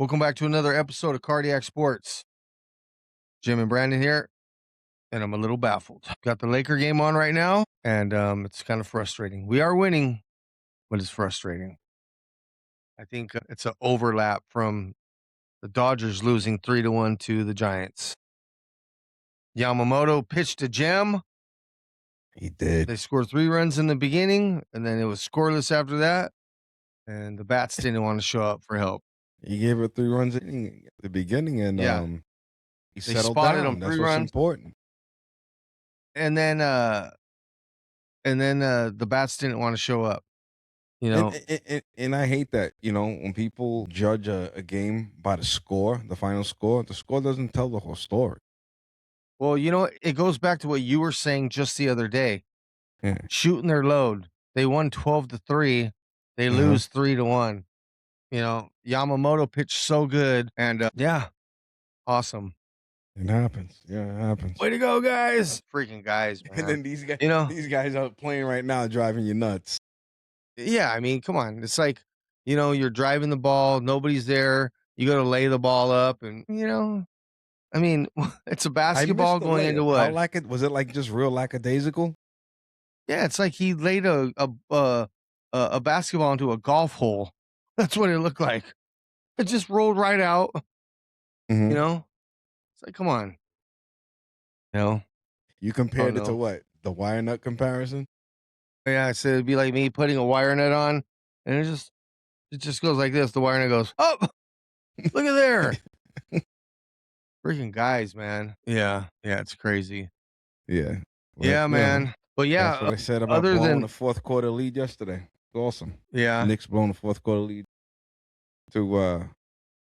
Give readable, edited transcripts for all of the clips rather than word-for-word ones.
Welcome back to another episode of Cardiac Sports. Jim and Brandon here, and I'm a little baffled. Got the Laker game on right now, and it's kind of frustrating. We are winning, but it's frustrating. I think it's an overlap from the Dodgers losing 3-1 to the Giants. Yamamoto pitched a gem. He did. They scored 3 runs in the beginning, and then it was scoreless after that, and the bats didn't want to show up for help. He gave her 3 runs at the beginning, and Yeah. he They settled spotted down. him That's 3 what's runs, important. and then the bats didn't want to show up. You know, And I hate that, when people judge a game by the score, the final score. The score doesn't tell the whole story. well, it goes back to what you were saying just the other day. Yeah. Shooting their load. They won 12-3. They lose 3-1. Yamamoto pitched so good, and awesome. It happens. Yeah, it happens. Way to go, guys! Freaking guys, man. And then these guys are playing right now, driving you nuts. Yeah, I mean, come on. It's like, you're driving the ball, nobody's there. You got to lay the ball up, and I mean, it's a I basketball missed the going into layup. what? Was it like just real lackadaisical? Yeah, it's like he laid a basketball into a golf hole. That's what it looked like. It just rolled right out. Mhm. It's like, come on. You compared it to no. what? The wire nut comparison? Yeah, I said it'd be like me putting a wire net on, and it just goes like this. The wire net goes, oh, look at there. Freaking guys, man. Yeah, it's crazy. Yeah. Yeah, man. But yeah, That's what I said about other blowing than the fourth quarter lead yesterday. It's awesome. yeah, Knicks blowing the fourth quarter lead to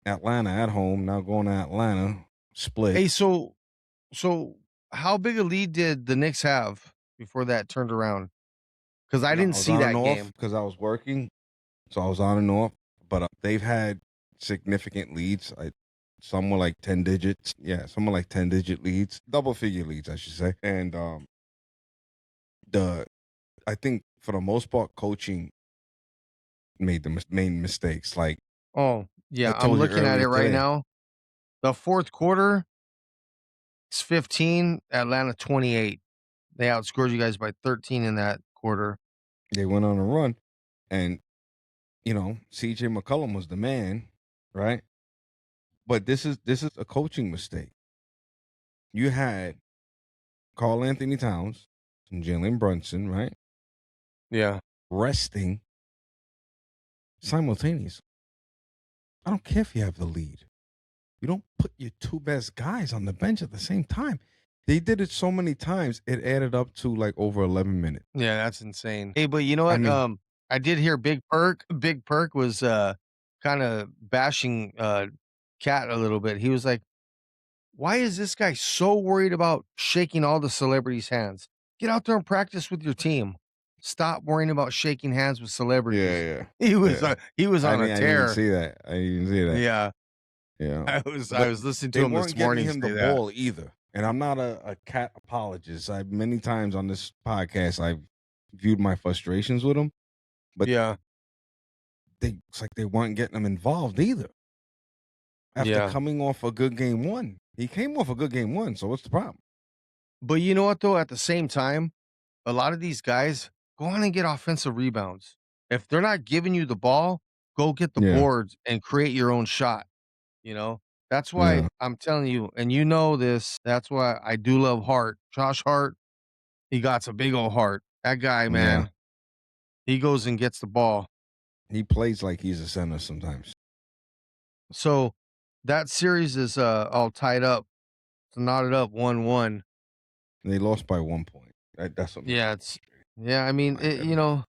Atlanta at home. Now going to Atlanta, split. hey, so how big a lead did the Knicks have before that turned around? Because I didn't I was see on that and off game. because I was working, so I was on and off. But they've had significant leads. Some were like 10 digits. Yeah, some were like 10-digit leads, double-figure leads, I should say. And I think for the most part, coaching made the main mistakes. Like Oh, I yeah, I'm told you looking at earlier it right today. now. The fourth quarter, it's 15, Atlanta 28. They outscored you guys by 13 in that quarter. They went on a run, and CJ McCollum was the man, right? But this is a coaching mistake. You had Carl Anthony Towns and Jalen Brunson, right? Yeah. Resting simultaneously. I don't care if you have the lead. You don't put your two best guys on the bench at the same time. They did it so many times, it added up to like over 11 minutes. Yeah, that's insane. Hey, but you know what? I mean, I did hear Big Perk was kind of bashing Cat a little bit. He was like, "Why is this guy so worried about shaking all the celebrities' hands? Get out there and practice with your team. Stop worrying about shaking hands with celebrities." yeah. He was on a I didn't even tear. see that. I didn't even see that. Yeah. Yeah. I But was listening to they him this weren't getting morning him the say that. ball either. And I'm not a Cat apologist. Many times on this podcast, I've viewed my frustrations with him. But Yeah. it's like they weren't getting him involved either. After Yeah. coming off a good game one. He came off a good game one, so what's the problem? But you know what though? At the same time, a lot of these guys go on and get offensive rebounds. If they're not giving you the ball, go get the Yeah. boards and create your own shot. You know, that's why Yeah. I'm telling you, and you know this. That's why I do love Hart. Josh Hart, he got a big old heart. That guy, Yeah. man, he goes and gets the ball. He plays like he's a center sometimes. So that series is all tied up, it's knotted up 1-1. And they lost by 1 point. That's what makes Yeah, it it's frustrating. yeah. I mean, My goodness.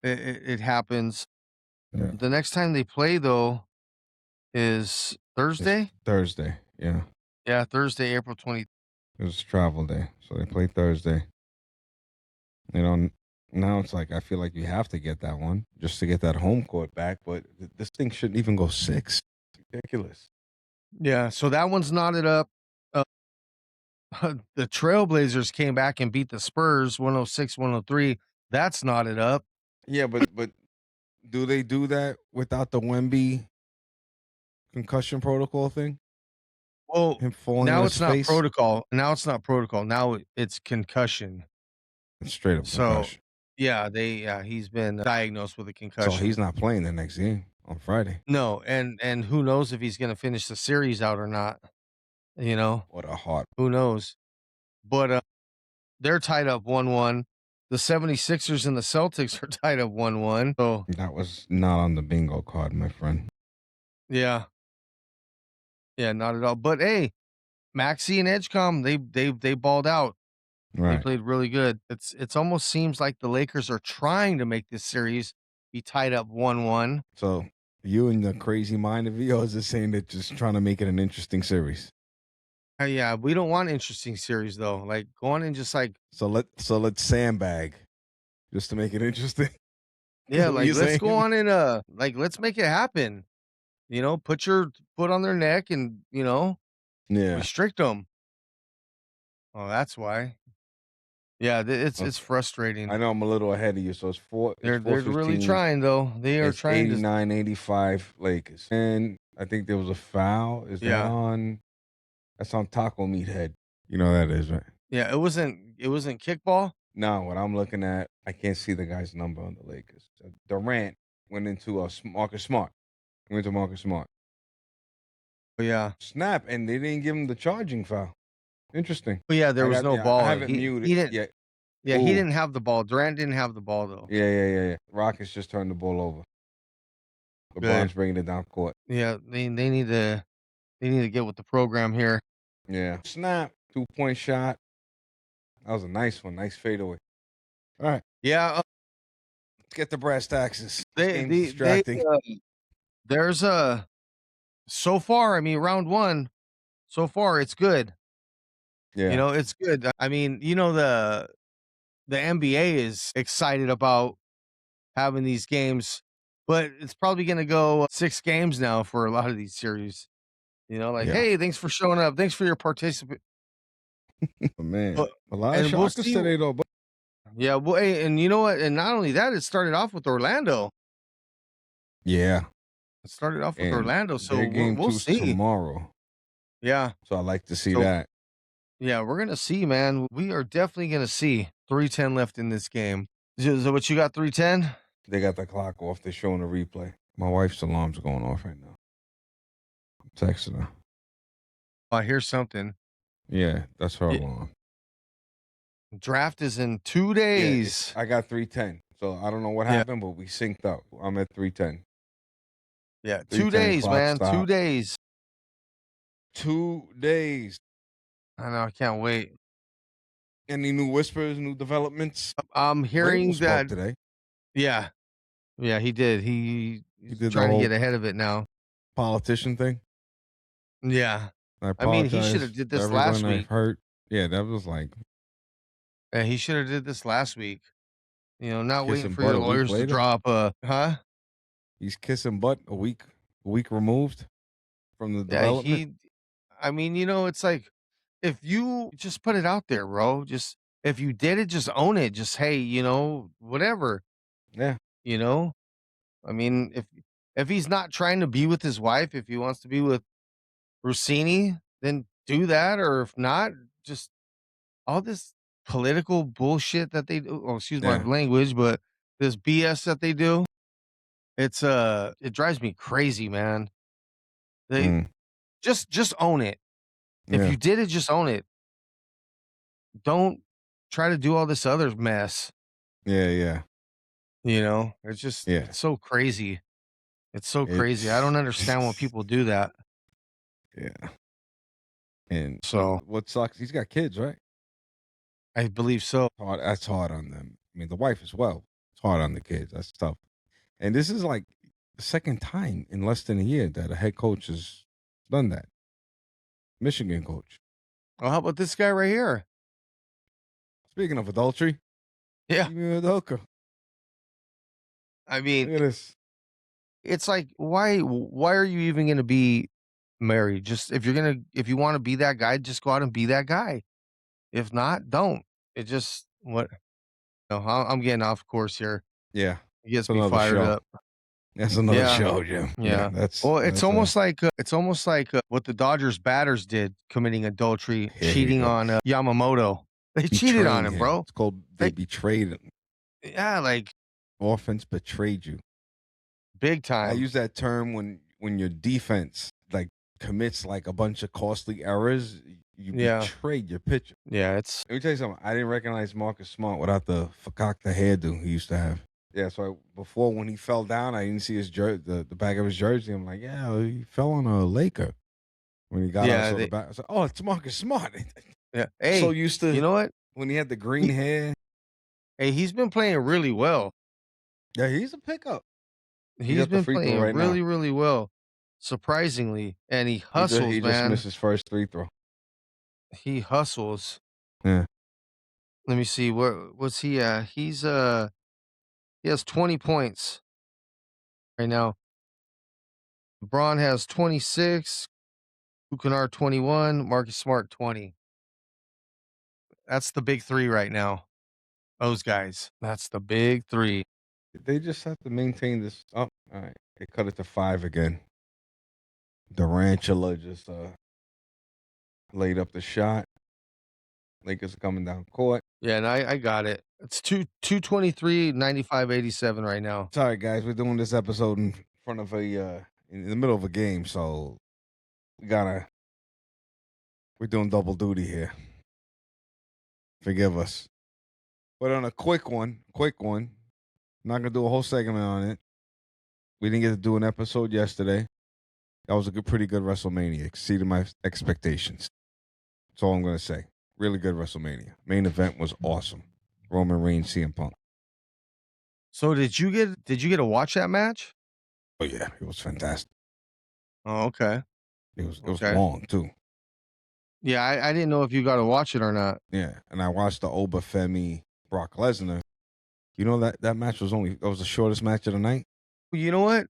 it happens. Yeah. The next time they play though is It's Thursday. Thursday. Yeah. Yeah, Thursday, April 20th. It was travel day. So they play Thursday. Now it's like I feel like you have to get that one just to get that home court back. But this thing shouldn't even go 6. It's ridiculous. Yeah, so that one's knotted up. Uh, the Trailblazers came back and beat the Spurs 106-103. That's knotted up. Yeah, but do they do that without the Wemby concussion protocol thing? Well, Him falling on his face? now it's not protocol, now it's concussion. It's straight up So, concussion. he's been diagnosed with a So he's concussion. not playing the next game on Friday. No, and who knows if he's gonna finish the series out or not, you know? What a heart. Who knows? But, they're tied up 1-1. The 76ers and the Celtics are tied up 1-1. So, That was not on the bingo card, my friend. yeah. Yeah, not at all. But, hey, Maxey and Edgecombe, they balled out. They Right. played really good. It's almost seems like the Lakers are trying to make this series be tied up 1-1. So you and the crazy mind of yours is saying that just trying to make it an interesting series. Yeah, we don't want interesting series though. Like, go on and just like So let's sandbag just to make it interesting. Is yeah, that what like, you're let's go saying? on and, like, let's make it happen. Put your foot on their neck and, Yeah. restrict them. Oh, that's why. Yeah, th it's Okay. frustrating. I know I'm a little ahead of you, so it's four They're really fifteen. trying though. They are It's trying to 89-85 Lakers. And I think there was a foul. Is that yeah. on that's on Taco Meathead. You know who that is, right? Yeah, it wasn't kickball? No, what I'm looking at, I can't see the guy's number on the Lakers. Durant went into Marcus Smart. He went to Marcus Smart. Oh, yeah. Snap, and they didn't give him the charging foul. Interesting. Oh, yeah, there was no I ball. haven't He muted didn't yet. yeah, he Ooh, didn't have the ball. Durant didn't have the ball though. yeah. Rockets just turned the ball over. LeBron's Good. bringing it down court. Yeah, they need to get with the program here. Yeah. Snap, 2-point shot. That was a nice one. Nice fadeaway. All right, Yeah, let's get the brass taxes. This they game's they they, distracting. there's a so far, I mean, round 1, so far it's good. Yeah, It's good. I mean, the NBA is excited about having these games, but it's probably gonna go 6 games now for a lot of these series. Like, yeah. "Hey, thanks for showing up. Thanks for your participation." Oh, man, But a lot of and we'll shockers see. today, though. But Yeah, well, hey, and you know what? And not only that, it started off with Orlando. yeah, It started off with and Orlando, so their we'll game we'll two's see. tomorrow, Yeah. so I like to see So, that. yeah, we're gonna see, man. We are definitely gonna see 3:10 left in this game. So what you got, 3:10? They got the clock off. They're showing a replay. My wife's alarm's going off right now. I'm texting her. I hear something. Yeah, that's her Yeah, alarm. draft is in 2 Yeah, days. I got 310. So I don't know what Yeah. happened, but we synced up. I'm at 310. Yeah, 2 310 days, clock man, 2 stop. days. 2 days. I know, I can't wait. Any new whispers, new developments? I'm Vrabel hearing spoke that today. yeah. Yeah, he did. He He's did the trying to whole get ahead of it now. politician thing. Yeah. I I mean, he should have apologize did to this everyone last I've week. hurt. Yeah, that was like He should have did this last week. Not waiting kissing for butt your a week lawyers to later. drop huh? He's kissing butt a week removed from the Yeah, development. I mean, it's like if you just put it out there, bro, just if you did it, just own it. Just hey, whatever, Yeah, you know? I mean, if he's not trying to be with his wife, if he wants to be with Rossini, then do that. Or if not, just all this political bullshit that they do. Oh, excuse my yeah. language, but this BS that they do, it drives me crazy, man. They Mm, just own it. If yeah, you did it, just own it. Don't try to do all this other mess. yeah. It's Yeah. so crazy. It's so crazy. I It's don't understand when people do that. yeah. And So what sucks, he's got kids, right? I believe so. That's hard on them. I mean, the wife as well. It's hard on the kids. That's tough. And this is like the second time in less than a year that a head coach has done that. Michigan coach. Well, how about this guy right here? Speaking of adultery, Yeah. even Udoka. I mean, Look at this. it's like why are you even gonna be married? Just if you want to be that guy, just go out and be that guy. If not, don't. It just what no, I'm getting off course here. Yeah. It gets It's me another fired show. up. That's another Yeah, show, Jim. Yeah, yeah. Well, it's that's almost like, what the Dodgers batters did committing adultery, here you cheating go. on, Yamamoto. They cheated on Betraying him, him. bro. It's called they They betrayed him. Yeah, like, Offense betrayed you. big I time. use that term when your defense like commits like a bunch of costly errors. You Yeah. betrayed your pitcher. Yeah, it's Let me tell you something. I didn't recognize Marcus Smart without the fakakta hairdo he used to have. Yeah, so before when he fell down, I didn't see his the back of his jersey. I'm like, yeah, he fell on a Laker. When he got out, I yeah, saw the they back. I was like, oh, it's Marcus Smart. yeah. So Hey, used you to know what? when he had the green He hair. Hey, he's been playing really well. Yeah, he's a pickup. He's He's at the been free throw playing right now. really, really well, surprisingly, and he He hustles, just missed man. his first free throw. He hustles. Yeah. Let me see, what's he at? He has 20 points right now. LeBron has 26, Kennard 21, Marcus Smart 20. That's the big 3 right now. Those guys. That's the big 3. They just have to maintain this. Oh, all right. They cut it to 5 again. Durantula just laid up the shot. Lakers are coming down court. Yeah, and I got it. It's 223, 95, 87 right now. Sorry, guys. We're doing this episode in front of in the middle of a game, so we're doing double duty here. Forgive us. But on a quick one, not gonna do a whole segment on it. We didn't get to do an episode yesterday. That was pretty good WrestleMania. Exceeded my expectations. That's all I'm gonna say. Really good WrestleMania. Main event was awesome. Roman Reigns, CM Punk. So did you get to watch that match? Oh yeah, it was fantastic. Oh, okay. It was Okay. long too. Yeah, I didn't know if you got to watch it or not. Yeah, and I watched the Obafemi Brock Lesnar. You know that match was the shortest match of the night. Well, you know what? It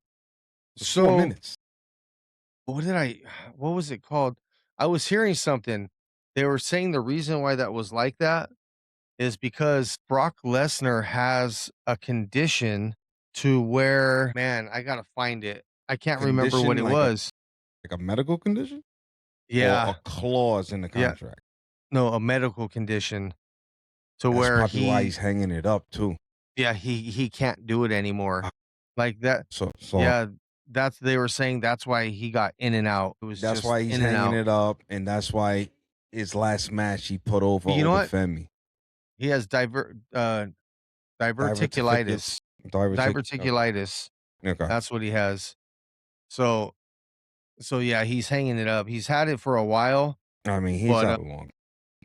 was 4 So, minutes. what did I what was it called? I was hearing something. They were saying the reason why that was like that is because Brock Lesnar has a condition to where, man, I got to find it. I can't remember what Condition it was. like a medical condition or a Yeah. clause in the Yeah. contract. No, a medical condition to That's where probably why he's hanging it up too. yeah, he can't do it anymore. Uh, Like that. so Yeah, they were saying that's why he got in and out. It was that's just why he's in and hanging out. it up, and that's why his last match he put over But you know what? Obafemi. He has Diverticular, diverticulitis. okay. Diverticulitis. Okay. That's what he has. So yeah, he's hanging it up. He's had it for a while, I mean, he's but had long.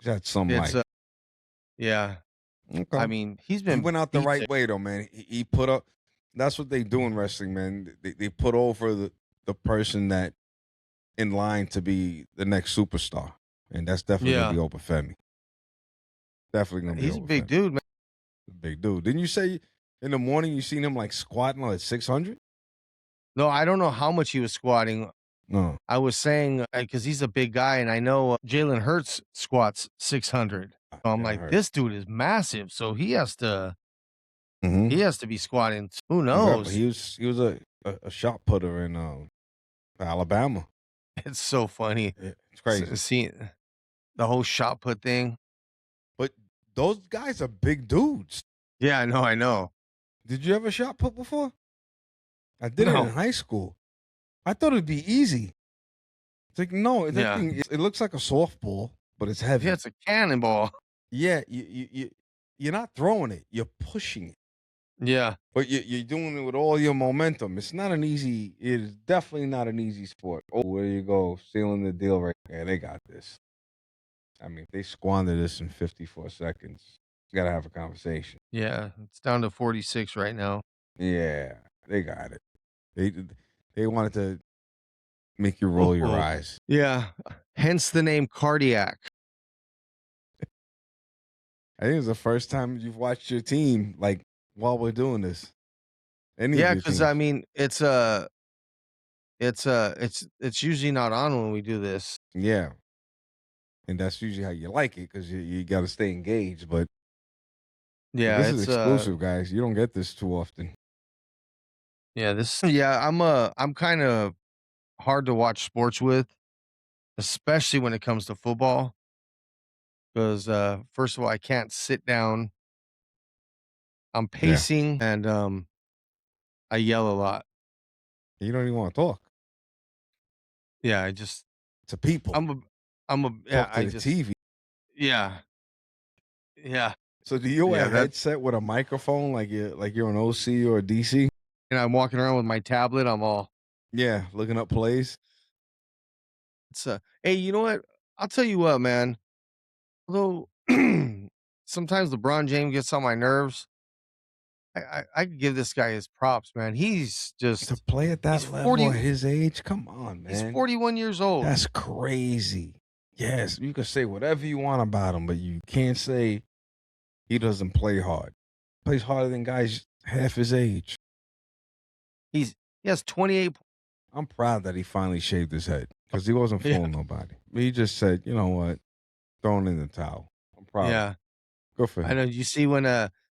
He's had some it's life. yeah. I Okay. mean, he's He been went out the beat right sick. way though, man. He put up. That's what they do in wrestling, man. They put over the person that in line to be the next superstar, and that's definitely gonna be Yeah. Obafemi. Definitely gonna be He's a big Obafemi. dude, man. Big dude. Didn't you say in the morning you seen him like squatting at 600? No, I don't know how much he was squatting. No. I was saying because he's a big guy, and I know Jalen Hurts squats 600. So I'm Yeah, I like, heard. this dude is massive, so Mm-hmm. he has to be squatting. Who Exactly. knows? He was a shot putter in Alabama. It's so funny It's crazy. seeing the whole shot put thing. But those guys are big dudes. Yeah, I know. Did you ever shot put before? I did it in No, high school. I thought it'd be easy. It's like no, that yeah, thing. It looks like a softball, but it's yeah, heavy. it's a cannonball. Yeah, you're not throwing it. You're pushing it, Yeah, but you're doing it with all your momentum. It's not an easy. It is definitely not an easy sport. Oh, where you go, sealing the deal right. Yeah, they got this. I mean, if they squander this in 54 seconds, you gotta have a conversation. yeah, it's down to 46 right now. Yeah, they got it. They they wanted to make you roll your Oh, eyes. yeah. Hence the name cardiac. I think it's the first time you've watched your team like while we're doing this. Any of Yeah, your because I teams. mean, it's usually not on when we do this. Yeah. And that's usually how you like it because you got to stay engaged. But Yeah, this is it's exclusive, guys. You don't get this too often. Yeah, I'm kind of hard to watch sports with, especially when it comes to football. Because first of all, I can't sit down. I'm Yeah. pacing and I yell a lot. You don't even want to talk Yeah, I just to people. I'm a I'm a yeah, Talk to I the just TV. yeah, yeah, So do you wear a yeah, that headset with a microphone like you're an OC or a DC? and I'm walking around with my tablet, I'm all Yeah, looking up plays. it's hey, you know what? I'll tell you what, man. Although sometimes LeBron James gets on my nerves, I could give this guy his props, man. To play at that He's level 40 at his age, come on, he's man. 41 years old. That's crazy. Yes, you can say whatever you want about him, but you can't say he doesn't play hard. Plays harder than guys half his age. He has 28 I'm proud that he finally shaved his head because he wasn't yeah, fooling nobody. He just said, you know what, throwing in the towel. I'm proud of him. yeah. Good for I him. know you see when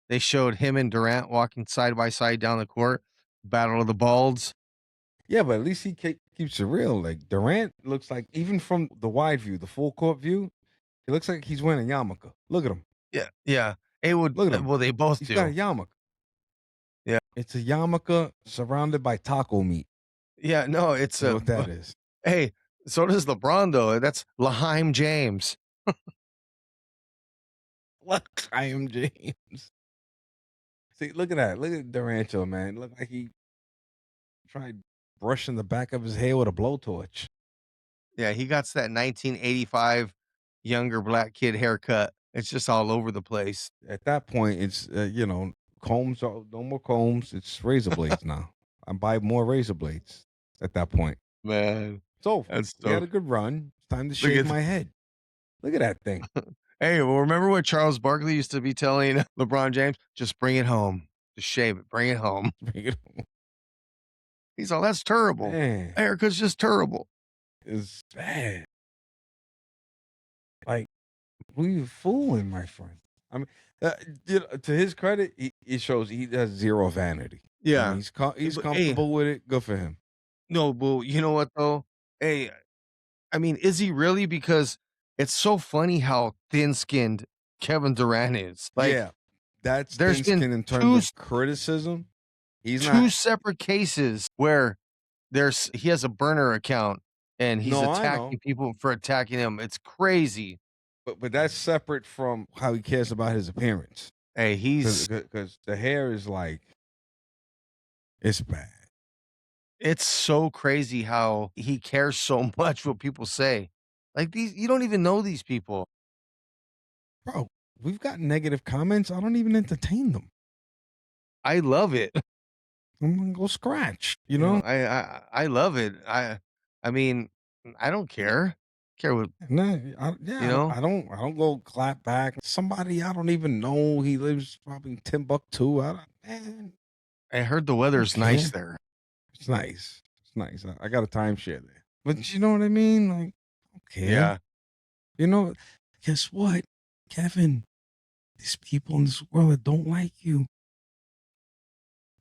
they showed him and Durant walking side by side down the court, battle of the balds. Yeah, but at least he keeps it real. Like Durant looks like, even from the wide view, the full court view, he looks like he's wearing a yarmulke. Look at him. Yeah, yeah. It would Look at him. well, they both He's got a do. yarmulke. Yeah. It's a yarmulke surrounded by taco meat. Yeah, no, it's Is a what that is. hey, so does LeBron though. That's Laheim James. Look, I am James. See, look at that. Look at Durancho, man. Look like he tried brushing the back of his hair with a blowtorch. Yeah, he got that 1985 younger black kid haircut. It's just all over the place. At that point, it's combs. No more combs. It's razor blades now. I buy more razor blades. At that point, Man, it's over. that's We had so a good run. It's time to look shave at my head. Look at that thing. hey, well, remember what Charles Barkley used to be telling LeBron James? Just bring it home. Just shave it. Bring it home. Bring it home. He's all, that's terrible. Man, Haircut's just terrible. it's bad. Like, who you fooling, my friend? I mean, to his credit, it shows he has zero vanity. I mean, Yeah. he's But hey, comfortable with it. Good for him. no, but you know what though? Hey, I mean, is he really? Because it's so funny how thin-skinned Kevin Durant is. Like, Yeah, that's there's thin been skin in terms two of criticism. He's two not. separate cases where he has a burner account and he's No, I know, attacking people for attacking him. It's crazy. but that's separate from how he cares about his appearance. Hey, Because the hair is like, it's bad, it's so crazy how he cares so much what people say. Like these, you don't even know these people. bro. We've got negative comments. I don't even entertain them. I love it. I'm gonna go scratch. You You know, know, I love it. I mean, I don't care. Care what no, you yeah, know? I don't go clap back. Somebody I don't even know. He lives probably Timbuktu. Man, I heard the I don't weather's nice care. there. It's nice. It's nice. I got a timeshare there. But you know what I mean? Like, I don't care. Yeah. You know, guess what, Kevin? These people in this world that don't like you.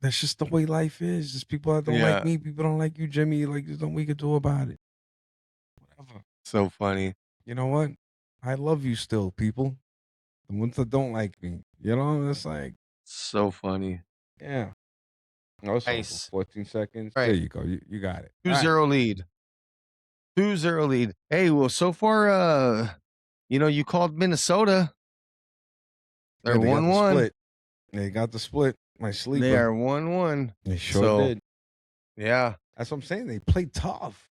That's just the way life is. There's people that don't like Yeah. me. People don't like you, Jimmy. Like, there's nothing we could do about it. Whatever. So funny. You know what? I love you still, people. The ones that don't like me. You know, it's like, So funny. yeah. No, it's over. Nice. 14 seconds. There Right. you go. You got it. All Two right. zero lead. 2-0 lead. Hey, well, so far, you called Minnesota. Yeah, They're they got the 1-1. split. They got the split. My They sleeper. are 1-1. They sure So, did. yeah. That's what I'm saying. They played tough.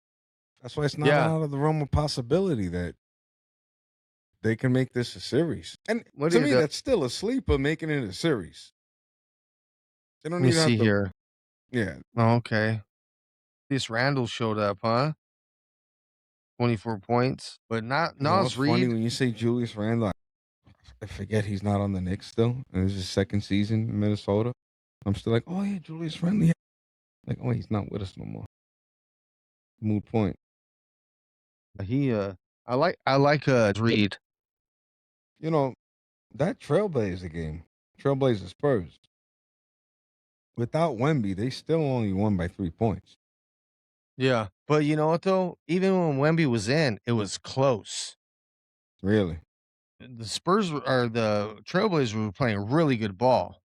That's why it's not Yeah. out of the realm of possibility that they can make this a series. And What to did me, that's still a sleeper making it a series. They don't let me even have see to. here. Yeah. Oh, okay. This Randall showed up, huh? 24 points. But not You know, it's Nas funny Reed. when you say Julius Randle. I forget he's not on the Knicks still, and it's his second season in Minnesota. I'm still like, oh yeah, Julius Randle. Yeah. Like, oh, he's not with us no more. Moot point. I like Reed. You know, that Trailblazer game, Trailblazer Spurs. Without Wemby, they still only won by 3 points. Yeah, but you know what though? Even when Wemby was in, it was close. Really? The Spurs or the Trailblazers were playing really good ball.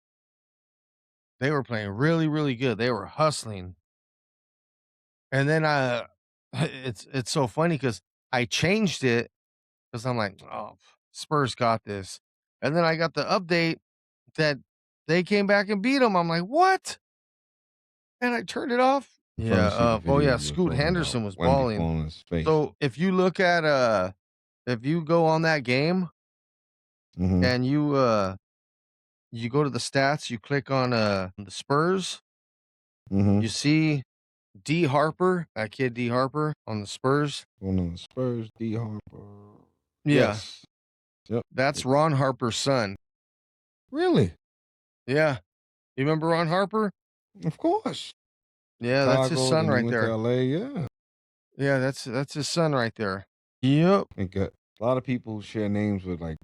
They were playing really, really good. They were hustling. And then it's so funny because I changed it because I'm like, oh, Spurs got this. And then I got the update that they came back and beat them. I'm like, what? And I turned it off. I'm trying Yeah. to see the Oh video yeah. you were Scoot talking about. Henderson was Wemby balling. falling on his face. So if you look at if you go on that game Mhm, and you go to the stats, you click on the Spurs, mhm. you see D Harper, that kid D Harper on the Spurs. One of the Spurs, D. Harper. Yeah, Yes. Yep. that's It's Ron Harper's son. really? Yeah. You remember Ron Harper? Of course. Yeah, that's his Chicago, son then he right went to there. LA, yeah. Yeah, that's his son right there. Yep. Think, a lot of people share names with, like,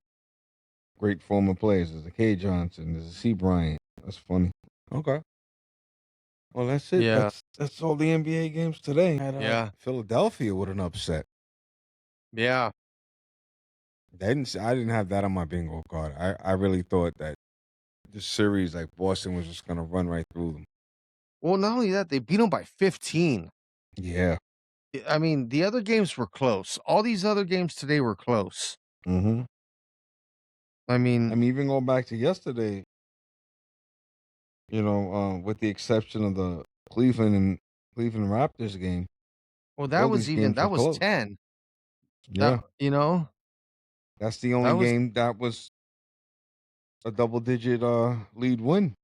great former players. There's a K. Johnson, there's a C. Bryant. That's funny. Okay. Well, that's it. Yeah. That's all the NBA games today. Had, Yeah. Philadelphia with an upset. Yeah. I didn't have that on my bingo card. I really thought that this series, like, Boston was just gonna run right through them. Well, not only that, they beat him by 15. Yeah. I mean, the other games were close. All these other games today were close. Mhm. I I mean, mean, even going back to yesterday, with the exception of the Cleveland Raptors game, well, all these games were that was close. 10. Yeah, that's the That only was game that was a double digit lead win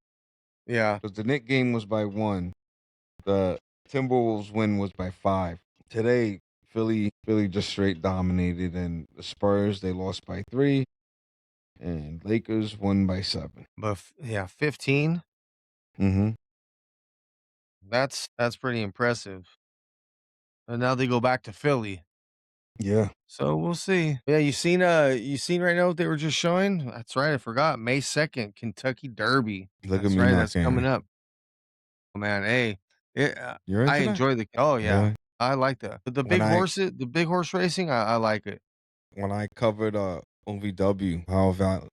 yeah. because the Knick game was by 1. The Timberwolves win was by 5. Today, Philly just straight dominated, and the Spurs they lost by 3, and Lakers won by 7. But yeah, 15. Mm-hmm. That's pretty impressive. And now they go back to Philly. Yeah, So we'll see. Yeah, you seen right now what they were just showing? That's right, I forgot. May 2nd, Kentucky Derby. look at That's me right, not that's coming caring. up. Oh man, hey, You're I into that? enjoy oh yeah. Really? I like the When I the big horse racing, I like it. when I covered OVW,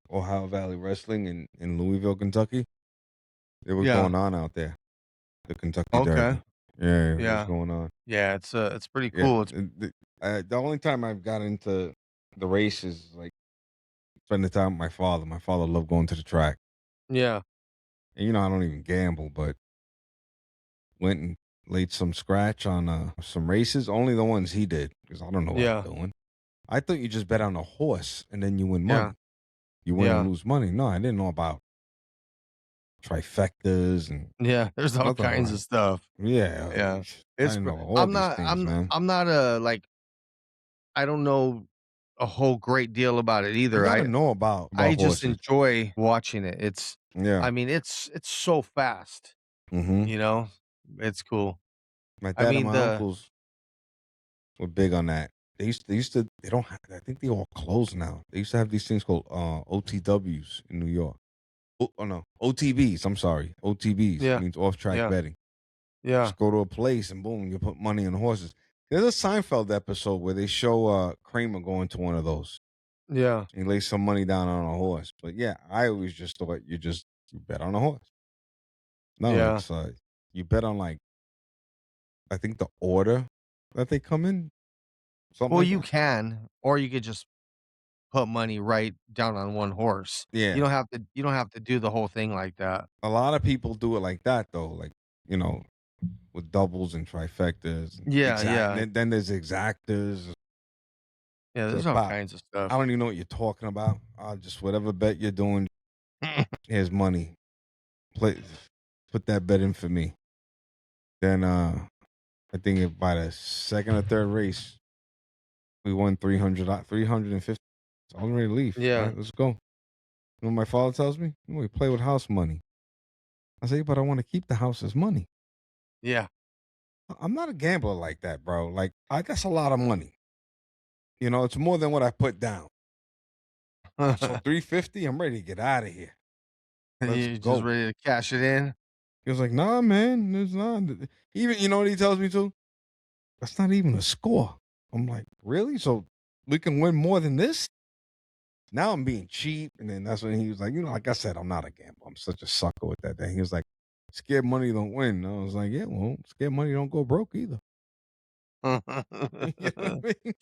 Ohio Valley Wrestling in Louisville, Kentucky, it was Yeah. going on out there. The Kentucky Okay. Derby. Yeah, it was Yeah. going on. Yeah, it's pretty Yeah, cool. It's the only time I've got into the races is like spending time with my father. My father loved going to the track, yeah. and I don't even gamble, but went and laid some scratch on some races. Only the ones he did, because I don't know what I'm Yeah. doing. I thought you just bet on a horse and then you win Yeah. money. You win and Yeah. lose money. No, I didn't know about trifectas and Yeah, there's all nothing kinds of like. stuff. Yeah, Yeah. I It's didn't pr know all these things, man. I'm not a like I don't know a whole great deal about it You either. got to know about I just horses. enjoy watching it. Yeah. I mean, it's so fast, Hmm. you know? It's cool. My I dad and mean, my uncles were big on that. They used to. They don't. I think they all closed now. They used to have these things called OTWs in New York. Oh no, OTBs. I'm sorry, OTBs yeah, means off track yeah, betting. yeah, Just go to a place and boom, you put money on horses. There's a Seinfeld episode where they show Kramer going to one of those. yeah, He lays some money down on a horse. But yeah, I always just thought you bet on a horse. No, yeah. it's you bet on, like, I think the order that they come in, something Well, like you that. can, or you could just put money right down on one horse. Yeah. You don't have to do the whole thing like that. A lot of people do it like that though, like, you know, with doubles and trifectas and Yeah, exact yeah, then there's exactas. yeah, So there's all pop, kinds of I stuff. don't even know what you're talking about. I'll just whatever bet you're doing, here's money. Play put that bet in for me. Then I think if by the second or third race we won 350. I'm ready to leave. All Yeah, right, let's go. You know what my father tells me? We play with house money. I say, but I want to keep the house as money. yeah. I'm not a gambler like that, bro. Like, that's a lot of money. It's more than what I put down. So 350, I'm ready to get out of here. Let's You just go. ready to cash it in? He was like, "Nah, man, it's not." Even you know what he tells me too? That's not even a score. I'm like, really? So we can win more than this? Now I'm being cheap. And then that's when he was like, like I said, I'm not a gambler. I'm such a sucker with that thing. He was like, scared money don't win. I was like, yeah, well, scared money don't go broke either. You know what I mean?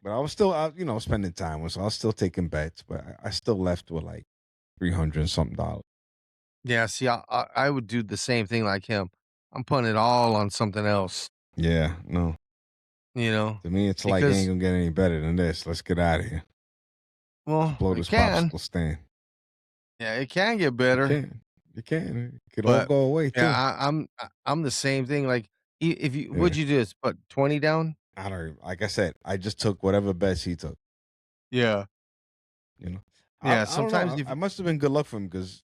But I was still out, spending time with, so I was still taking bets, but I still left with like 300 and something dollars. Yeah, see, I would do the same thing like him. I'm putting it all on something else, Yeah, no. you know, To me, it's like ain't because gonna get any better than this. Let's get out of here. Let's well, blow it this can. popsicle stand. Yeah, it can get You better, can. You can. It could all but go away yeah, too. I'm the same thing. Like, if you Yeah. what'd you do? Is put 20 down? I don't like I said, I just took whatever bets he took. Yeah, You know, yeah. I don't know. Sometimes if I must have been good luck for him because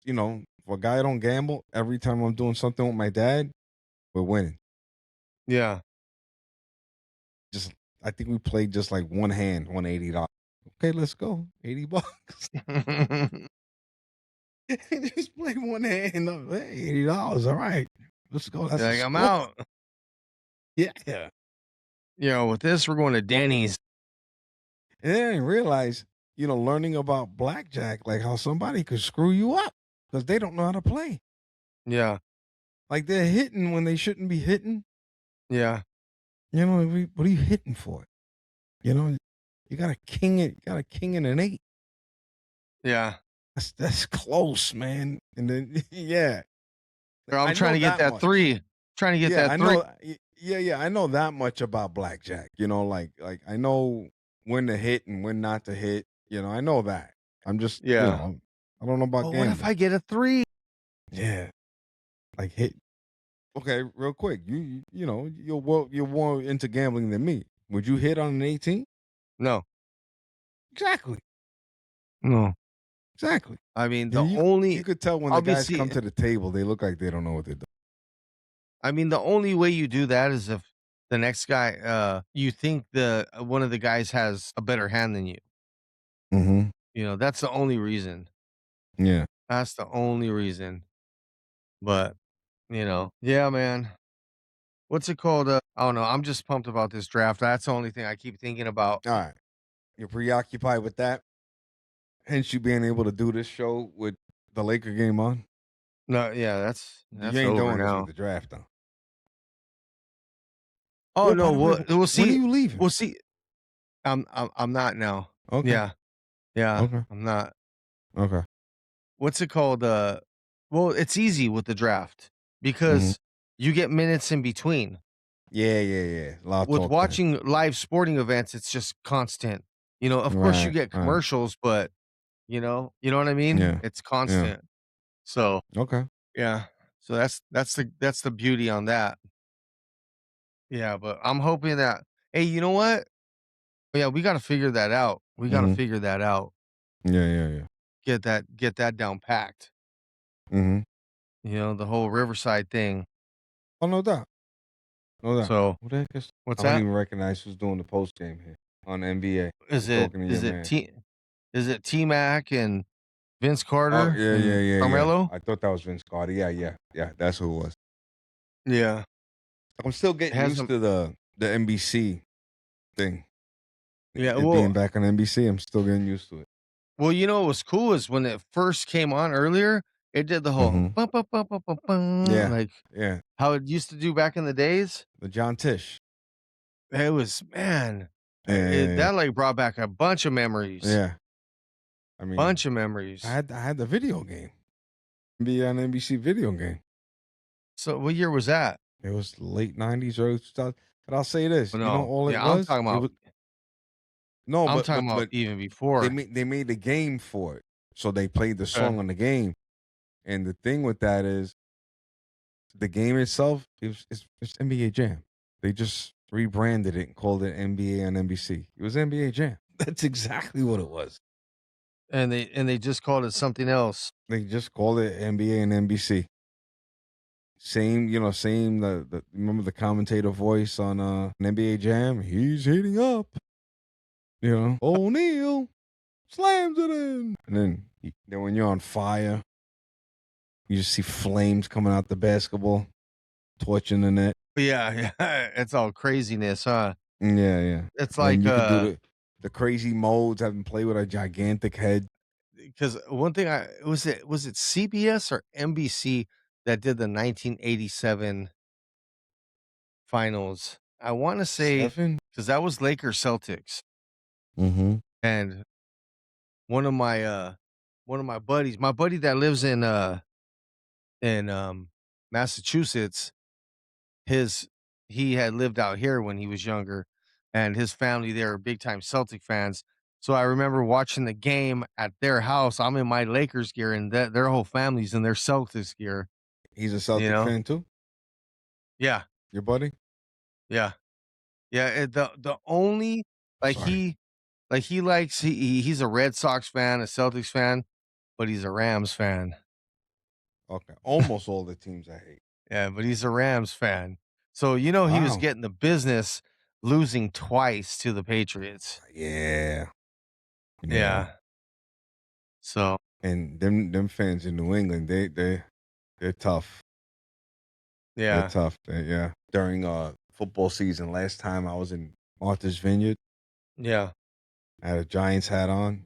for a guy I don't gamble, every time I'm doing something with my dad, we're winning. yeah. Just I think we played just like one hand, $180. Okay, let's go. $80. Just play one hand. Hey, $80. All right, let's go. That's You're a like, I'm score. out. Yeah. With this, we're going to Denny's. And then I didn't realize, learning about blackjack, like how somebody could screw you up because they don't know how to play. Yeah, Like they're hitting when they shouldn't be hitting. yeah, What are you hitting for? You know, you got a king. You got a king and an eight. yeah. That's close, man. And then yeah, Or I'm I trying know to get that that much. three. Trying to get Yeah, that I three. know. Yeah, I know that much about blackjack. Like I know when to hit and when not to hit. I know that. I'm just, Yeah. I don't know about But what if gambling. I get a three? Yeah, like hit. Okay, real quick. You're more into gambling than me. Would you hit on an 18? No, Exactly. no. Exactly. I mean, And the you only could tell when the guys come obviously, to the table, they look like they don't know what they're doing. I mean, the only way you do that is if the next guy, you think one of the guys has a better hand than you. Mhm. That's the only reason. Yeah. That's the only reason. But yeah, man. What's it called? I don't know. I'm just pumped about this draft. That's the only thing I keep thinking about. All right. You're preoccupied with that. Hence you being able to do this show with the Laker game on. No, yeah, that's You that's ain't over doing this with now. the draft though. Oh Oh, by no, the way, we'll when are see. you leaving? We'll see. I'm not now. Okay. Yeah, yeah, Okay. I'm not. Okay. What's it called? Well, it's easy with the draft Mhm. because you get minutes in between. Yeah. A lot of With talk then. watching live sporting events, it's just constant. Of course you Right. get Right. commercials, but you know what I mean? Yeah. It's Yeah. constant. So, Okay. yeah. So that's the beauty on that. Yeah, but I'm hoping that hey, you know what? Yeah, we gotta figure that out. We gotta Mhm. figure that out. Yeah. Get that down packed. Mhm. The whole Riverside thing. Oh, no doubt. No doubt. So, Who the heck is what's I don't that? even recognize who's doing the post game here on the NBA. Is You're it talking to your is it man. T is it T-Mac and Vince Oh, Carter and yeah. Carmelo? I thought that was Vince Carter. Yeah. That's who it was. Yeah. I'm still It getting has used them. to the NBC thing. Yeah, It being back on NBC, I'm still getting used to it. what was cool is when it first came on earlier, it did the whole Mhm. "Bum, bum, bum, bum, bum, bum," Yeah. like Yeah. how it used to do back in the days. The John Tish. It was man, Yeah. that, like, brought back a bunch of memories. Yeah. I mean, Bunch of memories. I had the video game. Be on NBC video game. So, what year was that? It was late 90s, early 2000s. But I'll say this, No. all it Yeah, I'm was? talking It about was no, I'm but talking but about but even they before. made the game for it. So they played the Okay. song on the game. And the thing with that is the game itself, it's NBA Jam. They just rebranded it and called it NBA on NBC. It was NBA Jam. That's exactly what it was. And they just called it something else. They just called it NBA and NBC. Same, same the remember the commentator voice on NBA Jam? He's heating up. O'Neal. slams it in. And then when you're on fire, you just see flames coming out the basketball, torching the net. Yeah, yeah, it's all craziness, huh? Yeah, yeah. It's And then like, you could do the crazy modes, having play with a gigantic head. because one thing was it CBS or NBC that did the 1987 finals? I wanna say, 7? because that was Lakers Celtics, Mhm. and one of my, uh one of my buddies, my buddy that lives in Massachusetts, his he had lived out here when he was younger, and his family, they are big time Celtic fans. So I remember watching the game at their house. I'm in my Lakers gear, and their whole family's in their Celtics gear, He's a you Celtic know? fan too, Yeah, your buddy? yeah, yeah. The only like Sorry. he likes he's a Red Sox fan, a Celtics fan, but he's a Rams fan. Okay. Almost all the teams I hate. Yeah, but he's a Rams fan. So he was Wow. getting the business losing twice to the Patriots. Yeah. Yeah. Yeah. So, And them fans in New England, they're tough. They're yeah, tough. Yeah. During football season, last time I was in Martha's Vineyard, yeah, I had a Giants hat on.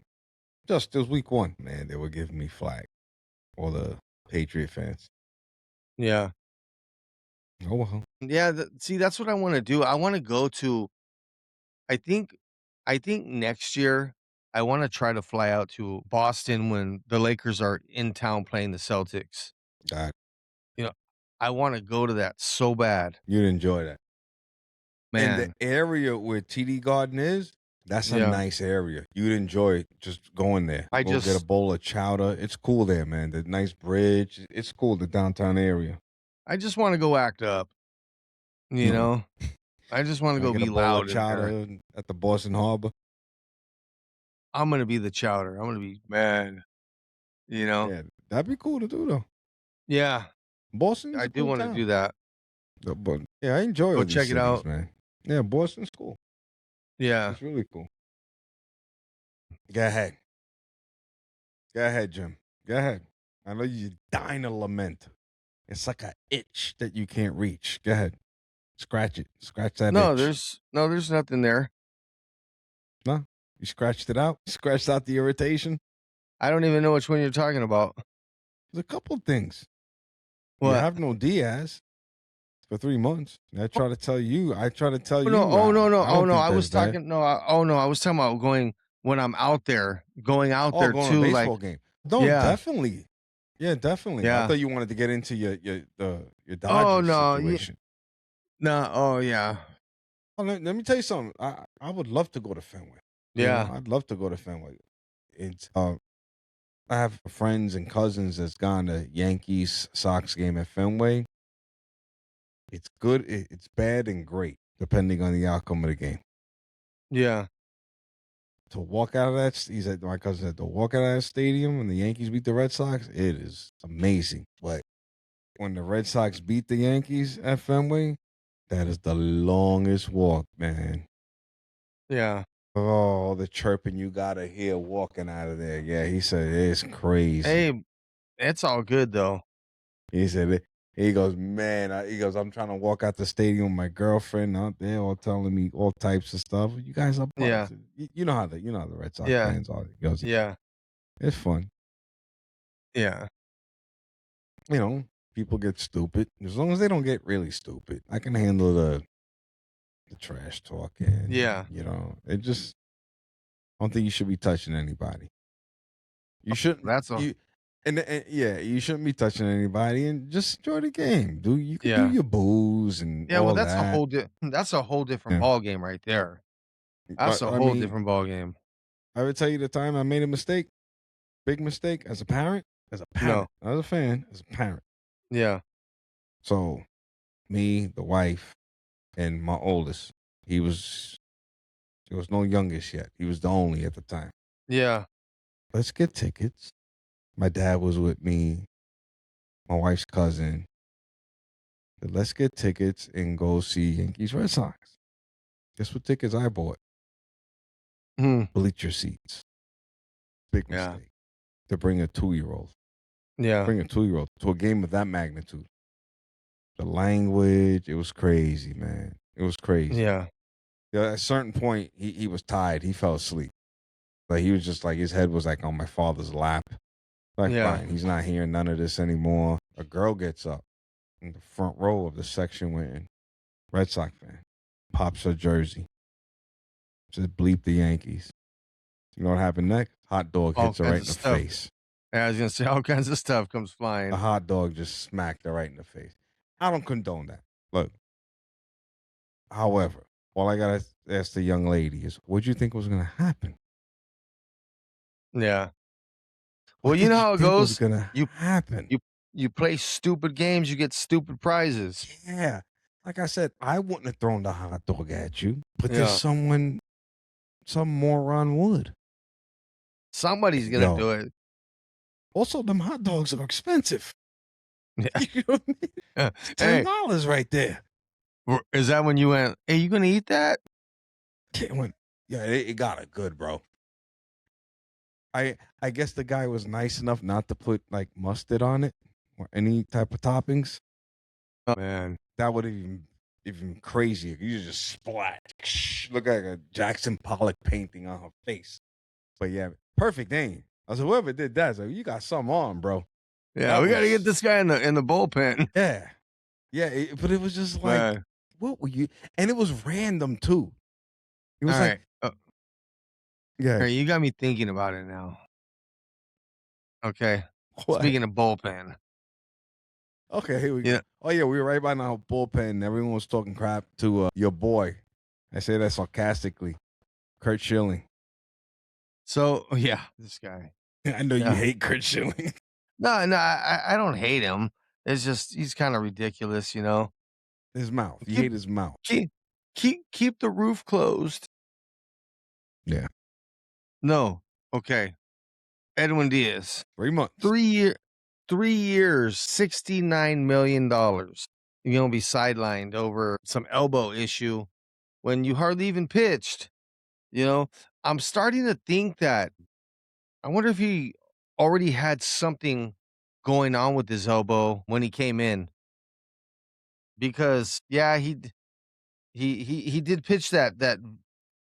Just it was week 1, man. They were giving me flack. All the Patriot fans. yeah. Oh well. Yeah, see, that's what I wanna do. I wanna go to I think I think next year, I wanna try to fly out to Boston when the Lakers are in town playing the Celtics. God, You know, I wanna go to that so bad. you'd enjoy that. And the Man, area where TD Garden is, that's a yeah. nice area. You'd enjoy just going there. I Go get a just bowl of chowder. It's cool there, man. The nice bridge. It's cool, the downtown area. I just wanna go act up, you No. know? I just wanna Can I go get a be bowl of loud in there. chowder at the Boston Harbor? I'm gonna be the chowder. I'm gonna be man, you know? Yeah, that'd be cool to do though. Yeah, Boston's I a do cool wanna do town. that. But yeah, I enjoy Go all these check it cities, out. man. Yeah, Boston's cool. Yeah. It's really cool. Go ahead. Go ahead, Jim. Go ahead. I know you're dying to lament. It's like a itch that you can't reach. Go ahead. Scratch it. Scratch that No, itch. there's nothing there. No? You scratched it out? Scratched out the irritation? I don't even know which one you're talking about. There's a couple things. You What? have no Diaz for 3 months. I try to tell Oh, no. you, Oh, no, no. I Oh, don't no. think I that's was bad. talking no, I was talking about going when I'm out there, going out Oh, there going to a too, like baseball game. No, yeah, definitely. Yeah, definitely. I yeah. thought you wanted to get into your Oh, Dodgers no, yeah. situation. No, oh, yeah. Oh, let me tell you something. I would love to go to Fenway. Yeah, I'd love to go to Fenway. It's I have friends and cousins that's gone to Yankees Sox game at Fenway. It's good. It's bad and great depending on the outcome of the game. yeah, To walk out of that, he said my cousin said to walk out of that stadium when the Yankees beat the Red Sox, it is amazing. But when the Red Sox beat the Yankees at Fenway, that is the longest walk, man. yeah. Oh, the chirping you gotta hear walking out of there. Yeah, he said it's crazy. Hey, it's all good, though. He said it. He goes, man. He goes, I'm trying to walk out the stadium with my girlfriend out there, all telling me all types of stuff. You guys are Yeah, buds. You know how the Red Sox yeah, fans are. He goes, yeah, it's fun. yeah, You know, people get stupid as long as they don't get really stupid. I can handle the trash talking. yeah. It just I don't think you should be touching anybody. You shouldn't. That's a And yeah, you shouldn't be touching anybody and just enjoy the game. You could do yeah. your booze and Yeah, well, all that. that's a whole different Yeah. ball game right there. That's a I whole mean, different ball game. I would tell you the time I made a mistake, big mistake as a parent, No. not as a fan, as a parent. Yeah, So me, the wife, and my oldest, he was there was no youngest yet. He was the only at the time. yeah, Let's get tickets. My dad was with me, my wife's cousin. Let's get tickets and go see Yankees Red Sox. Guess what tickets I bought? mhm, Bleacher seats. Big Yeah. mistake to bring a 2-year-old. Yeah. Bring a 2-year-old to a game of that magnitude. The language, it was crazy, man. It was crazy. Yeah. Yeah, at a certain point, he was tired. He fell asleep. Like he was just like his head was like on my father's lap. Like, Yeah. fine, he's not hearing none of this anymore. A girl gets up in the front row of the section we're in. Red Sox fan. Pops her jersey. Says bleep the Yankees. You know what happened next? Hot dog All hits her kinds right of in the stuff. face. Yeah, I was gonna say all kinds of stuff comes A flying. hot dog just smacked her right in the face. I don't condone that. Look, however, all I gotta ask the young lady is, what do you think was gonna happen? Yeah. Well, What you know did you how it think was goes. gonna You happen? you you play stupid games, you get stupid prizes. Yeah. Like I said, I wouldn't have thrown the hot dog at you, but there's Yeah. some moron would. Somebody's gonna Yo, do it. also them hot dogs are expensive. Yeah. You know what I mean? It's Hey, $10 right there. is that when you went, "Hey, you gonna eat that?" It went, yeah, it got it good, bro. I guess the guy was nice enough not to put like mustard on it or any type of toppings. Oh, man. That would have even crazier. You just splat. Look like a Jackson Pollock painting on her face. But yeah, perfect aim. I said, whoever did that, so you got something on, bro. Yeah, That we gotta get was this guy in the bullpen. yeah. Yeah, but it was just like, Man. what were you? And it was random too. It was like, Alright. yeah, Alright, you got me thinking about it now. Okay. what? Speaking of bullpen. Okay, here we go. Yeah. Oh yeah, we were right by now bullpen. Everyone was talking crap to your boy. I say that sarcastically, Kurt Schilling. So, yeah, this guy. I know you Yeah. hate Kurt Schilling. No, I don't hate him. It's just he's kinda ridiculous, you know? His mouth. You Keep hate his mouth. keep keep the roof closed. Yeah. No. Okay. Edwin Diaz. 3 months. 3 year 3 years, $69 million. You're gonna be sidelined over some elbow issue when you hardly even pitched, you know? I'm starting to think that I wonder if he already had something going on with his elbow when he came in because, yeah, he did pitch that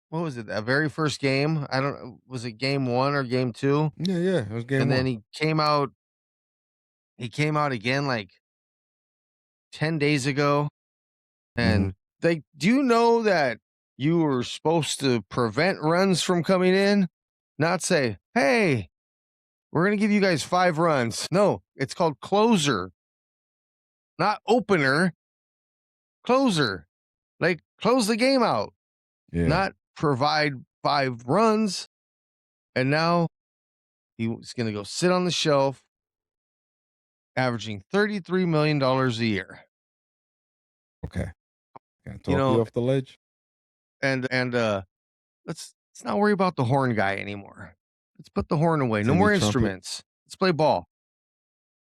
what was it? That very first game? I don't was it game 1 or game 2? Yeah, yeah. It was game And then one. he came out again, like, 10 days ago, Hmm. and they do you know that you were supposed to prevent runs from coming in? Not say, "Hey, we're gonna give you guys 5 runs." No, it's called closer, not opener, closer. Like, close the game out, Yeah. not provide 5 runs, and now he was gonna go sit on the shelf, averaging $33 million a year. Okay. Can I You talk you know, off the ledge? and let's not worry about the horn guy anymore. Let's put the horn away. No Timmy more Trumpet. instruments. Let's play ball.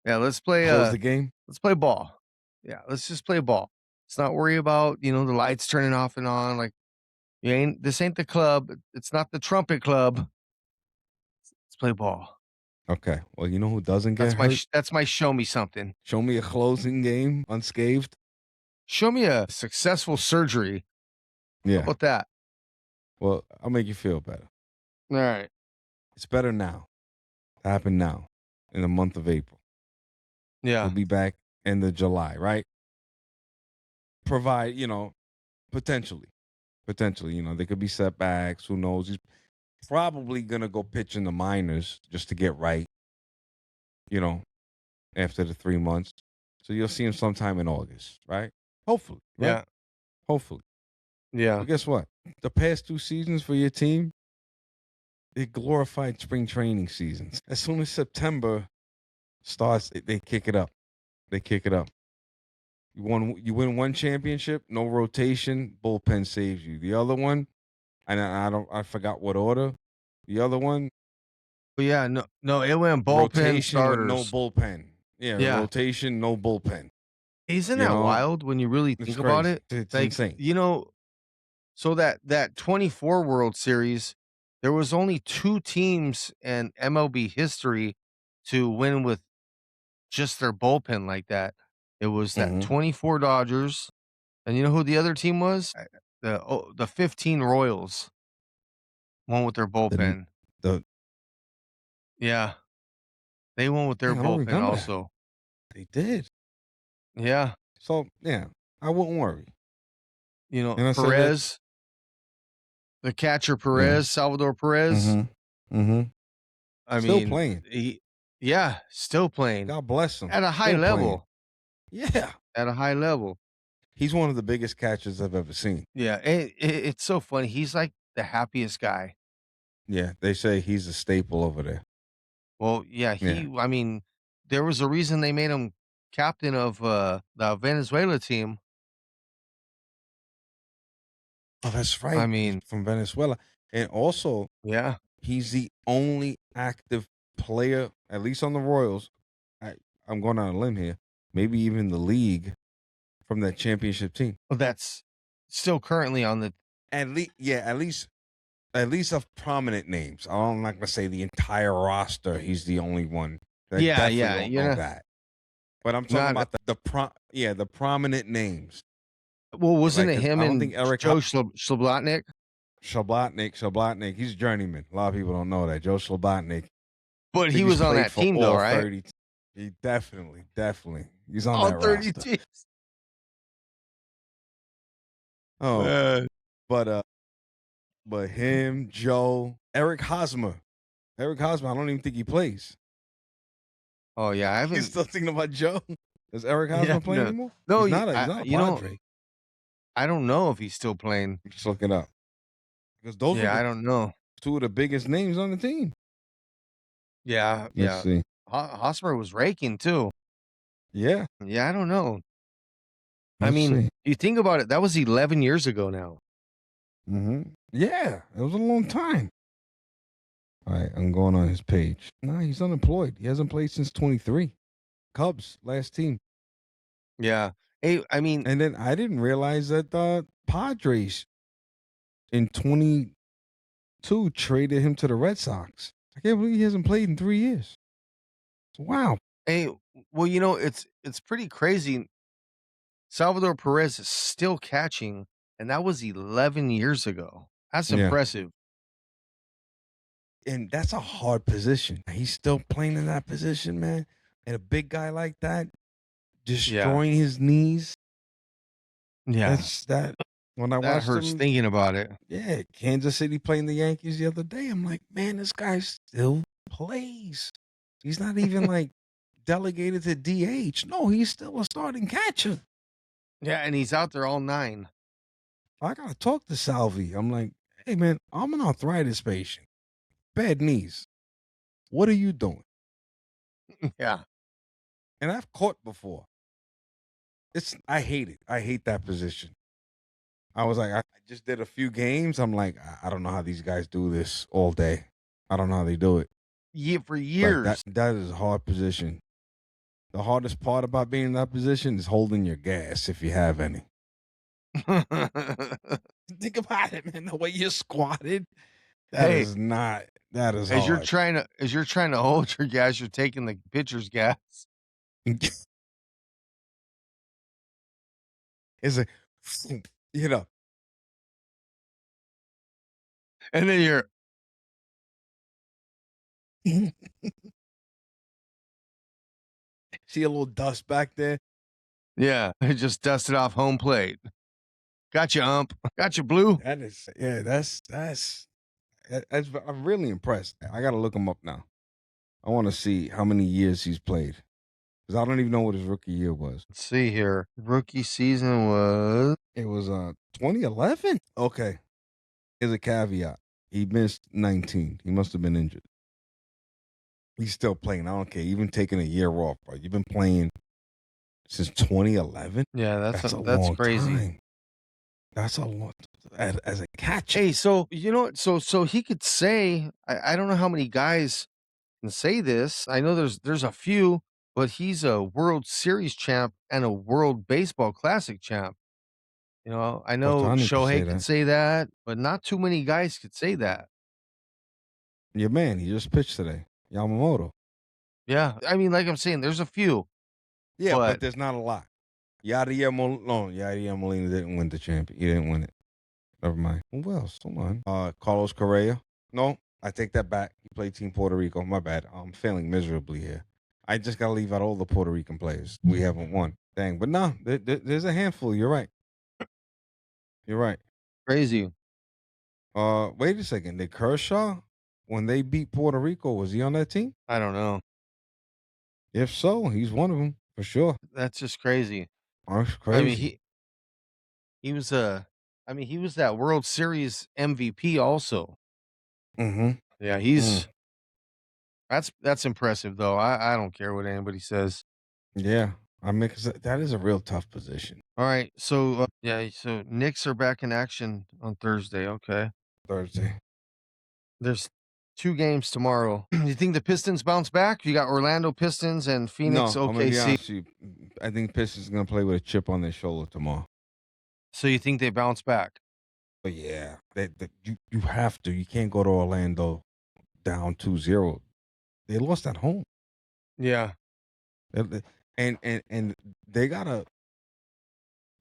Yeah, Close the game. let's play ball. Yeah, let's just play ball. Let's not worry about, the lights turning off and on. Like, you ain't this ain't the club. It's not the trumpet club. Let's play ball. Okay. Well, you know who doesn't get hurt? That's my show me something. Show me a closing game unscathed. Show me a successful surgery. How Yeah. about that? Well, I'll make you feel better. All right. It's better now. It happened now in the month of April. He'll Yeah. be back end of July, right? Provide, potentially. Potentially, there could be setbacks. Who knows? He's probably gonna go pitch in the minors just to get right, you know, after the 3 months. So you'll see him sometime in August, right? Hopefully, right? Yeah. Hopefully. Yeah. But guess what? The past 2 seasons for your team, they glorified spring training seasons. As soon as September starts, they kick it up. They kick it up. You win one championship, no rotation, bullpen saves you. The other one, and I forgot what order. The other one, But yeah, no, it went bullpen rotation with no starters. bullpen. Yeah, Yeah. rotation, no bullpen. Isn't You that know, wild when you really it's think about crazy. it? It's Like, insane. so that 24 World Series, There was only 2 teams in MLB history to win with just their bullpen like that. It was that Mhm. 24 Dodgers, and you know who the other team was? The 15 Royals won with their The n bullpen. the Yeah, they won with their Man, I don't bullpen remember that. also. They did. Yeah, So, yeah, I wouldn't worry. you know, And I said that Perez, the catcher yeah. Perez, Salvador Perez. Mhm. Mhm. I Still mean, playing. he yeah, still playing God bless him. at a high Still playing. level, Yeah. at a high level. He's one of the biggest catchers I've ever seen. Yeah, it's so funny. He's like the happiest guy. Yeah, they say he's a staple over there. Well, yeah, Yeah. I mean, there was a reason they made him captain of, the Venezuela team. Oh, that's I right. He's mean, from Venezuela. And also, yeah. he's the only active player, at least on the Royals. I, I'm going on a limb here. Maybe even the league from that championship team. Well, that's still currently on the At least, yeah, at least of prominent names. I'm not gonna say the entire roster. He's the only one. I yeah, definitely yeah, don't you know know, that. But I'm talking not about the prominent names. well, wasn't Like, it 'cause him I don't and think Eric Joe Shlobotnik? Shablatnik, he's journeyman. A lot of people don't know that. Joe Shablatnik. I But he think he's was on played that for team though, all right? 30. He definitely. He's on All that 30 roster. teams. Oh, Man. but but him, Joe, Eric Hosmer. Eric Hosmer, I don't even think he plays. Oh, yeah, I You haven't still thinking about Joe? Does Eric yeah, Hosmer play no. anymore? No, He's not a you know, Padre. I don't know if he's still playing. Just look it up. Because those are Yeah, the I don't know. two of the biggest names on the team. Yeah, Let's yeah. see. Hosmer was raking too. Yeah, Yeah, I don't know. I let's mean, see. you think about it, that was 11 years ago now. Yeah, it was a long time. All right, I'm going on his page. Nah, he's unemployed. He hasn't played since 23. Cubs, last team. Yeah. Hey, I mean, And then I didn't realize that the Padres in 22 traded him to the Red Sox. I can't believe he hasn't played in 3 years. Wow. hey, well, you know, it's pretty crazy. Salvador Perez is still catching, and that was 11 years ago. That's Yeah. impressive. And that's a hard position. He's still playing in that position, man. And a big guy like that, Yeah. destroying his knees. Yeah. That's that. When I That watched hurts him, thinking about it. yeah, Kansas City playing the Yankees the other day, I'm like, man, this guy still plays. He's not even like delegated to DH. No, he's still a starting catcher. Yeah, and he's out there all 9. I gotta talk to Salvi. I'm like, hey man, I'm an arthritis patient, bad knees. What are you doing? Yeah. And I've caught before. I hate it. I hate that position. I was like, I just did a few games. I'm like, I don't know how these guys do this all day. I don't know how they do it. For Like that years. that is a hard position. The hardest part about being in that position is holding your gas if you have any. Think about it, man. The way you're squatted, Hey, that is hard. as you're trying to hold your gas, you're taking the pitcher's gas. It's a you know, And then you're see a little dust back there. yeah, just dusted off home plate. Got you, ump. Got you, blue. That is yeah, that's I'm really impressed. I gotta look him up now. I want to see how many years he's played. Because I don't even know what his rookie year was. Let's see here. Rookie season was It was 2011. Okay. Here's a caveat. He missed 19. He must have been injured. He's still playing. I don't care. Even taking a year off, bro. You've been playing since 2011. yeah, That's a that's long crazy. time. That's a long as a catcher. Hey, so you know what? So he could say, I don't know how many guys can say this. I know there's a few, but he's a World Series champ and a World Baseball Classic champ. You know, I know Otani could say Shohei could that. say that, but not too many guys could say that. Your man, he just pitched today, Yamamoto. Yeah, I mean, like I'm saying, there's a few, Yeah, but but there's not a lot. Yadier Molina didn't win the champion. He didn't win it. Never mind. Who else? Hold on. Carlos Correa. No, I take that back. He played Team Puerto Rico. My bad. I'm failing miserably here. I just got to leave out all the Puerto Rican players. We haven't won. Dang. But no, there's a handful. You're right. You're right. crazy. Wait a second. Did Kershaw, when they beat Puerto Rico, was he on that team? I don't know. If so, he's one of them for sure. That's just crazy. That's I mean, crazy. he was I mean, he was that World Series MVP also. Mm-hmm. Yeah, Mm. that's impressive though. I don't care what anybody says. Yeah. I mean, 'cause that is a real tough position. All right, so yeah, so Knicks are back in action on Thursday. Okay, Thursday. there's 2 games tomorrow. You think the Pistons bounce back? You got Orlando Pistons and Phoenix No, I'm gonna be OKC. honest with you. I think Pistons gonna play with a chip on their shoulder tomorrow. So you think they bounce back? But yeah, you have to. You can't go to Orlando down 2-0. They lost at home. Yeah. They- and they gotta.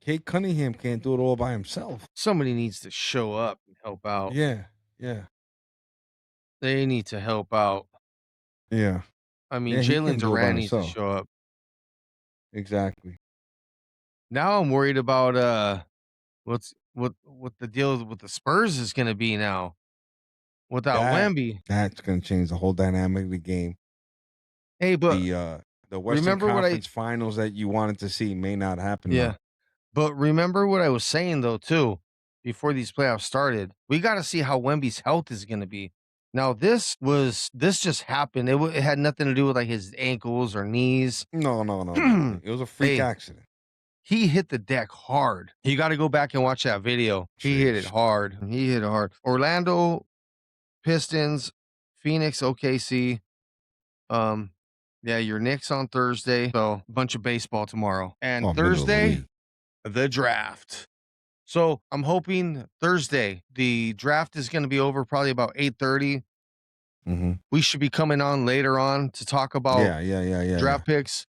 Kate Cunningham can't do it all by himself. Somebody needs to show up and help out. Yeah, yeah, They need to help out. yeah, I mean, yeah. He Jalen can't do it by Duran needs to himself. show up. Exactly. Now I'm worried about what the deal with the Spurs is going to be now without That Wemby. that's gonna change the whole dynamic of the game. Hey, but The Western remember what I Conference Finals that you wanted to see may not happen yeah, now. but remember what I was saying though too before these playoffs started. We got to see how Wemby's health is going to be. Now this just happened. It had nothing to do with like his ankles or knees. No, no, no, nothing. It was a freak Hey, accident. he hit the deck hard. You got to go back and watch that video. He hit it Sheesh. hard. He hit it hard. Orlando Pistons, Phoenix, OKC. Um, yeah, your Knicks on Thursday. So a bunch of baseball tomorrow. And Oh, middle of the Thursday, league. the draft. So I'm hoping Thursday, the draft is going to be over probably about 8:30. Mhm. We should be coming on later on to talk about Yeah, yeah, yeah, yeah, yeah. draft picks.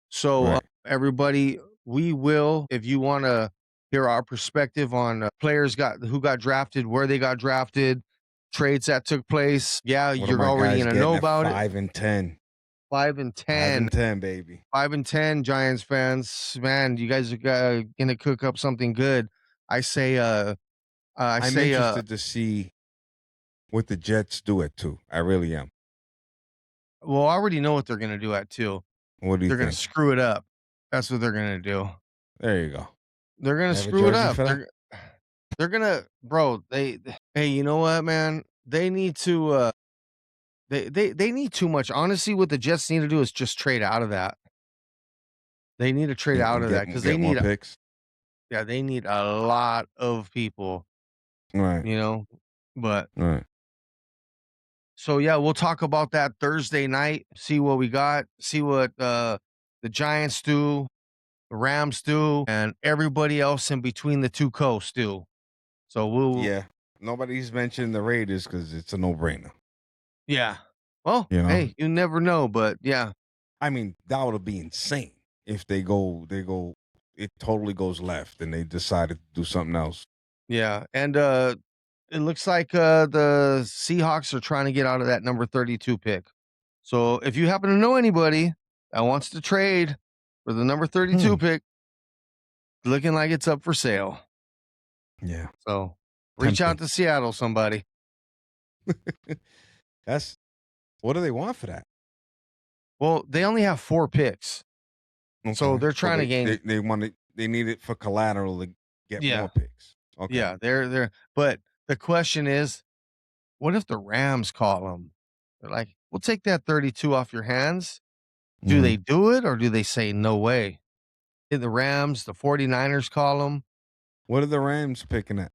So Right. everybody, we will, if you want to hear our perspective on players who got drafted, where they got drafted, trades that took place. Yeah, What are you're my already guys going to know getting at about it. 5 and 10? 5 and 5 10. and 10, baby. 5 and 10 Giants fans. Man, you guys are gonna cook up something good. I say I I'm say interested to see what the Jets do at 2. I really am. well, I already know what they're gonna do at 2. What do you They're gonna think? screw it up. That's what they're gonna do. There you go. They're gonna They have a screw it jersey up. for that? They're gonna bro, hey, you know what, man? They need to they need too much. Honestly, what the Jets need to do is just trade out of that. They need to trade out And of that because they get more need picks? yeah, they need a lot of people, Right, you know? But right. so yeah, we'll talk about that Thursday night, see what we got, see what the Giants do, the Rams do, and everybody else in between the two coasts do. So we'll Yeah. Nobody's mentioned the Raiders because it's a no-brainer, yeah. Well, you know? hey, you never know, but yeah. I mean, that would be insane if they go it totally goes left and they decided to do something else. Yeah. And it looks like the Seahawks are trying to get out of that number 32 pick. So if you happen to know anybody that wants to trade for the number 32 Hmm. pick, looking like it's up for sale. Yeah. So reach out Tempting. to Seattle, somebody. That's what do they want for that? Well, they only have 4 picks. So Okay. they're So trying to gain they want it they need it for collateral to get yeah. more picks. Okay. Yeah, they're but the question is, what if the Rams call them? They're like, "We'll take that 32 off your hands." Do Mhm. they do it or do they say, "No way"? Did the Rams, the 49ers call them? What are the Rams picking at?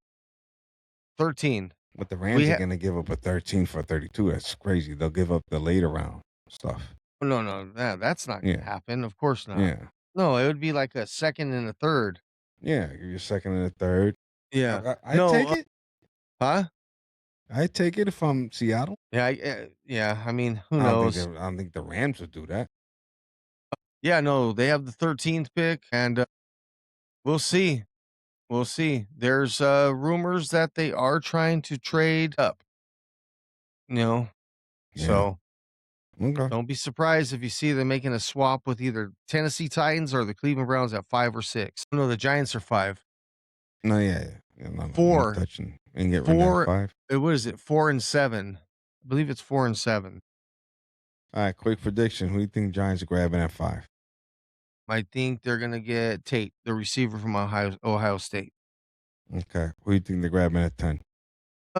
13. But the We Rams are have gonna give up a 13 for a 32. That's crazy. They'll give up the later round stuff. no, no, that's not gonna Yeah. happen. Of course not. Yeah. No, it would be like a second and a third. Yeah. Give you a second and a third. Yeah. I'd No, take it. huh? I take it if I'm Seattle. Yeah, I mean, who knows? I don't think the Rams would do that. Yeah, no, they have the 13th pick, and we'll see. We'll see. There's rumors that they are trying to trade up, you know, Yeah. so Okay. don't be surprised if you see them making a swap with either Tennessee Titans or the Cleveland Browns at 5 or 6. No, the Giants are 5. No, yeah, yeah. Yeah, no, no, ain't 4, touching. Ain't get rid of that 4, 5. what is it? 4 and 7. I believe it's 4 and 7. All right, quick prediction. Who do you think Giants are grabbing at 5? I think they're gonna get Tate, the receiver from Ohio State. Okay. Who do you think they're grabbing at 10?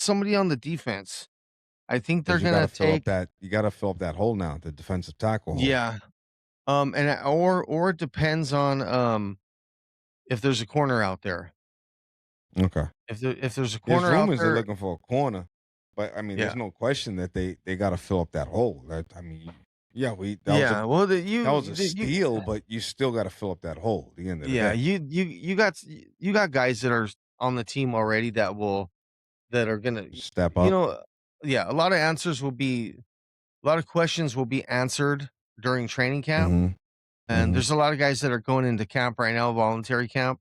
Somebody on the defense. I think they're Because gonna take you gotta fill up that hole now, the defensive tackle hole. yeah. And or it depends on if there's a corner out there. Okay. If there's a There's corner out rumors they're there, looking for a corner, but I mean, yeah. there's no question that they gotta fill up that hole. That I mean, yeah, we Yeah. Well, that was a steal, but you still gotta fill up that hole at the end of the yeah, day. you got guys that are on the team already that are gonna Step you up. know, yeah, a lot of questions will be answered during training camp. Mhm. And Mhm. there's a lot of guys that are going into camp right now, voluntary camp.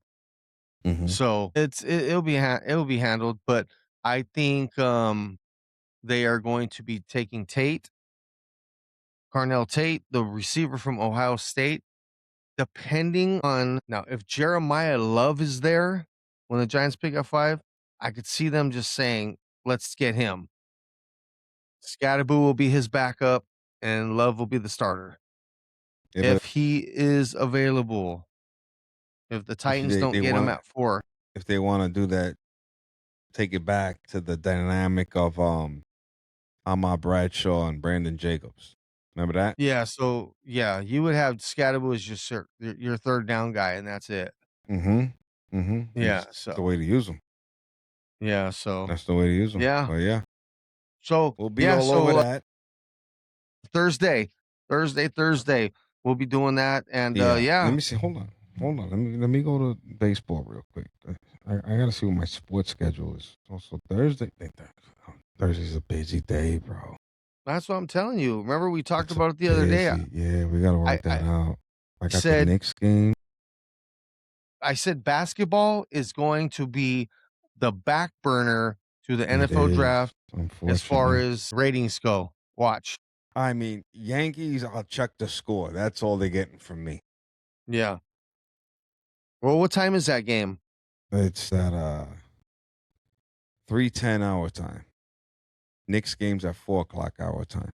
Mhm. So it'll be handled, but I think they are going to be taking Carnell Tate, the receiver from Ohio State, depending on now if Jeremiah Love is there when the Giants pick up 5, I could see them just saying, "Let's get him." Scatterboo will be his backup and Love will be the starter. Yeah, but If he is available, if the Titans don't they get him want at 4. if they wanna do that, take it back to the dynamic of, Ahmad Bradshaw and Brandon Jacobs. Remember that? Yeah, so yeah, you would have Scatterboo as your 3rd down guy, and that's it. Mhm. Mhm. Yeah, That's the so way to use them. yeah, so That's the way to use them. yeah. But yeah, So, we'll be yeah, all over so, that. Thursday, Thursday, we'll be doing that, and, Yeah. Let yeah, me see. Hold on. Hold on. Let me go to baseball real quick. I gotta see what my sports schedule is. Also Thursday. Thursday's a busy day, bro. that's what I'm telling you. Remember we talked It's a about it the other day? busy. Yeah, we gotta I work that I out. I got the said Knicks game. I said basketball is going to be the back burner to the It NFL is, draft as far unfortunately. as ratings go. Watch. I mean, Yankees, I'll check the score. That's all they're getting from me. Yeah. Well, what time is that game? It's at 3:10 our time. Knicks game's at 4 o'clock our time.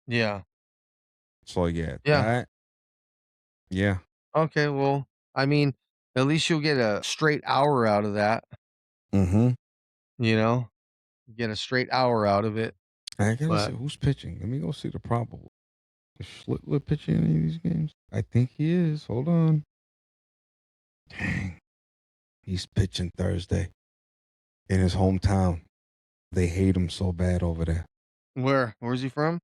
Yeah. So yeah, Yeah. that yeah. Okay, well, I mean, at least you'll get a straight hour out of that, Mhm. you know? Get a straight hour out of it. I gotta see But who's pitching. Let me go see the probable. Is Schlittler pitching any of these games? I think he is. Hold on. Dang. He's pitching Thursday in his hometown. They hate him so bad over there. where's he from?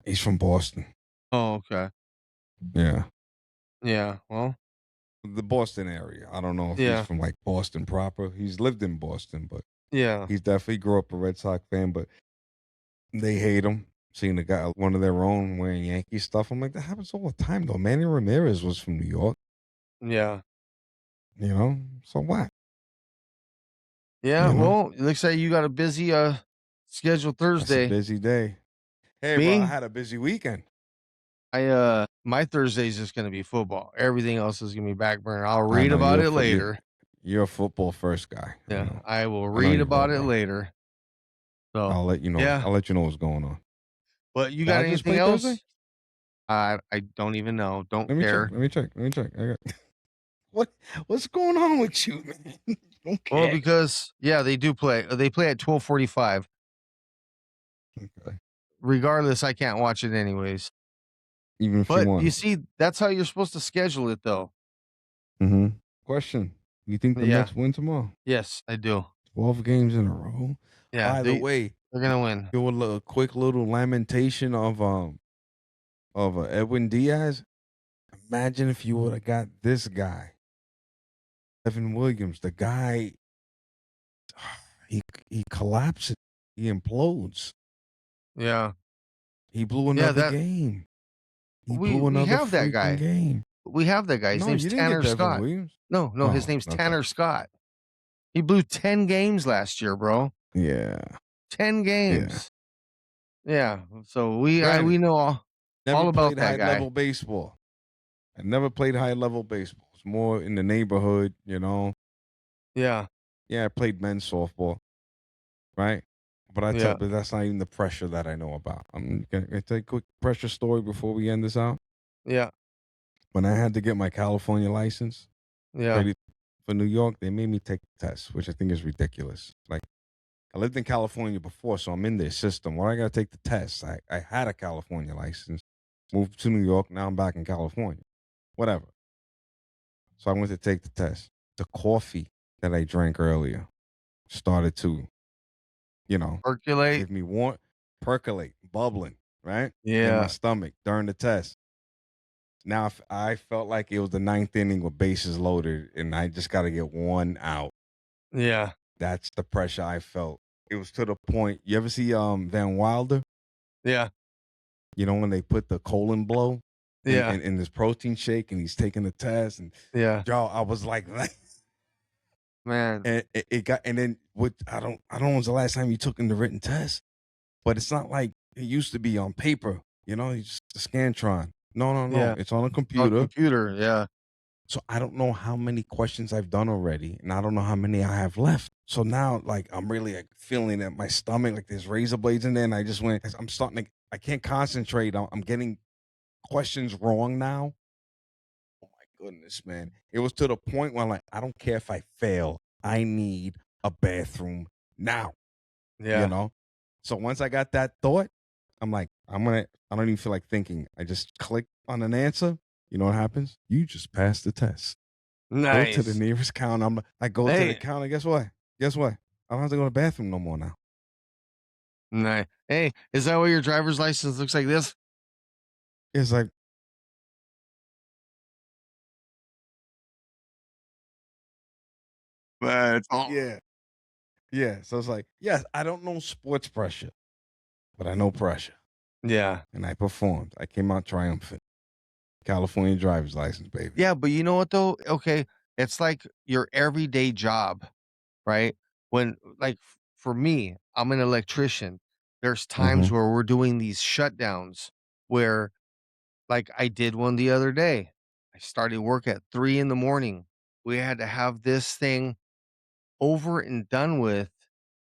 He's from Boston. Oh, okay. Yeah. Yeah, well, The Boston area. I don't know if he's yeah. from like Boston proper. He's lived in Boston, but Yeah. he's definitely grew up a Red Sox fan, but they hate him. Seeing a guy, one of their own, wearing Yankee stuff. I'm like, that happens all the time, though. Manny Ramirez was from New York, Yeah. you know? So what? Yeah, You know? well, it looks like you got a busy, schedule That's a Thursday. busy day. Hey, bro, I Me? had a busy weekend. My Thursday's just gonna be football. Everything else is gonna be back burner. I'll I read know about it later. you're a football first guy. I Yeah, know. I will I know read you will, about it bro. later. So, I'll let you know. yeah. I'll let you know what's going on. But you got Dodgers anything play Thursday? else? I don't even know. Don't Let me check. care. Let me check. Let me check. I got what what's going on with you, man? Don't Well, care. because yeah, they do play. They play at 12:45. Okay. Regardless, I can't watch it anyways. Even if you But you want. see, that's how you're supposed to schedule it, though. Mm-hmm. Question. You think the Yeah. Mets win tomorrow? Yes, I do. 12 games in a row. Yeah, By the way, they're gonna win. do a quick little lamentation of Edwin Diaz. Imagine if you would have got this guy, Evan Williams. The guy he collapsed. he implodes. Yeah. He blew Yeah, another that game. He we blew we another have that freaking guy. game. We have that guy. His No, name's you didn't get Tanner Devin Scott. Williams. No, no, his Oh, name's okay. Tanner Scott. He blew 10 games last year, bro. Yeah. 10 Yeah. games. Yeah. So Granted, we know never all about played that high guy. level baseball. I never played high level baseball. It's more in the neighborhood, you know. Yeah. Yeah, I played men's softball, right? Yeah. But that's not even the pressure that I know about. I'm gonna tell you a quick pressure story before we end this out. Yeah. When I had to get my California license, Yeah. ready for New York, they made me take the test, which I think is ridiculous. Like I lived in California before, so I'm in their system. Why I gotta take the test? I had a California license, moved to New York, now I'm back in California. Whatever. So I went to take the test. The coffee that I drank earlier started to, you know, Percolate. give me warm, percolate, bubbling, right? In my Yeah. stomach during the test. Now I felt like it was the ninth inning with bases loaded, and I just got to get one out. Yeah. That's the pressure I felt. It was to the point. You ever see Van Wilder? Yeah. You know when they put the colon blow Yeah. in this protein shake, and he's taking the test, and Yeah. yo, I was like, Man. and it got, and then what? I don't know when's the last time you took in the written test, but it's not like it used to be on paper. You know, it's just the Scantron. No, no, no. Yeah. It's on a On computer. computer. Yeah. So I don't know how many questions I've done already, and I don't know how many I have left. So now, like, I'm really like feeling that my stomach, like, there's razor blades in there, and I just went. I'm starting to. I can't concentrate. I'm getting questions wrong now. Oh my goodness, man! It was to the point where I'm like, I don't care if I fail. I need a bathroom now. You Yeah. know. So once I got that thought, I'm like, I'm gonna. I don't even feel like thinking. I just click on an answer. You know what happens? You just passed the test. Go to the Nice. nearest counter. I go to the Hey. counter. Guess what? Guess what? I don't have to go to the bathroom no more now. Nice. Hey, is that why your driver's license looks like this? It's like, It's all yeah, yeah. So it's like, yes, I don't know sports pressure, but I know pressure, Yeah. and I performed. I came out triumphant. California driver's license, baby. Yeah, but you know what though? Okay, it's like your everyday job, right? When like for me, I'm an electrician. There's Mm-hmm. times where we're doing these shutdowns where like I did one the other day. I started work at 3 in the morning. We had to have this thing over and done with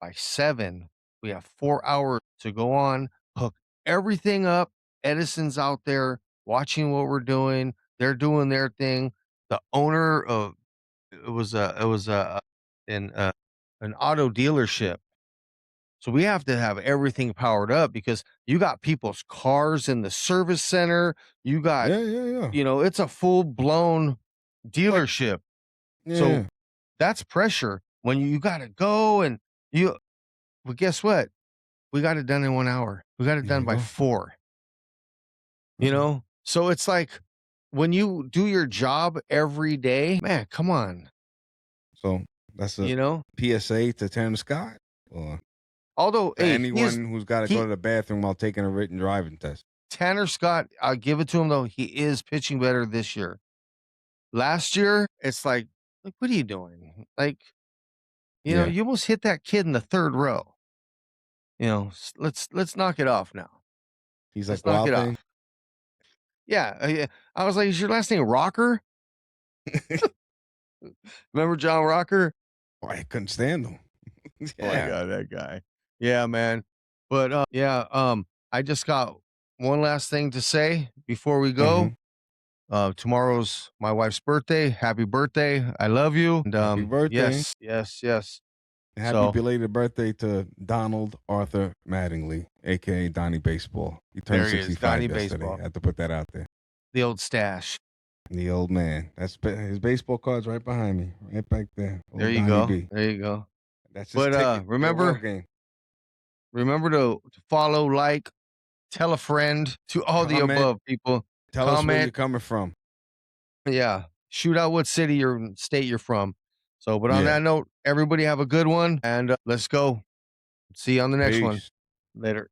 by 7. We have 4 hours to go on, hook everything up. Edison's out there watching what we're doing. They're doing their thing. The owner of it was an auto dealership. So we have to have everything powered up because you got people's cars in the service center. You got, Yeah, yeah, yeah. it's a full blown Like, dealership. So yeah. that's pressure when you gotta go and you but guess what? We got it done in 1 hour. We got it There done you by go. 4, Okay. So it's like when you do your job every day, man, come on, So that's a you know? PSA to Tanner Scott, or Although, to hey, anyone who's got to go he to the bathroom while taking a written driving test. Tanner Scott, I'll give it to him though, he is pitching better this year. Last year, it's like, what are you doing? Like, Yeah. you almost hit that kid in the 3rd row. Let's knock it off now. He's like, Let's knock Wild it Thing. off. Yeah, yeah. I was like, "Is your last name Rocker?" Remember John Rocker? Oh, I couldn't stand him. Oh my Yeah. god, that guy. Yeah, man. But, yeah, I just got one last thing to say before we Hmm. go. Tomorrow's my wife's birthday. Happy birthday. I love you. And, Happy birthday. yes, yes, yes. Happy So, belated birthday to Donald Arthur Mattingly, aka Donnie Baseball. He turned there he is, Donnie 65 yesterday. Baseball, I had to put that out there. the old stash. The old man. His baseball card's right behind me, right back there. There Old you Donnie go, B. there you go. That's his But, ticket to the world game. remember to follow, like, tell a friend, to all the Comment. above, people. Tell us where you're Comment. coming from. Yeah. Shoot out what city or state you're from. So, but on Yeah. that note, everybody have a good one and let's go. See you on the next one. Peace. Later.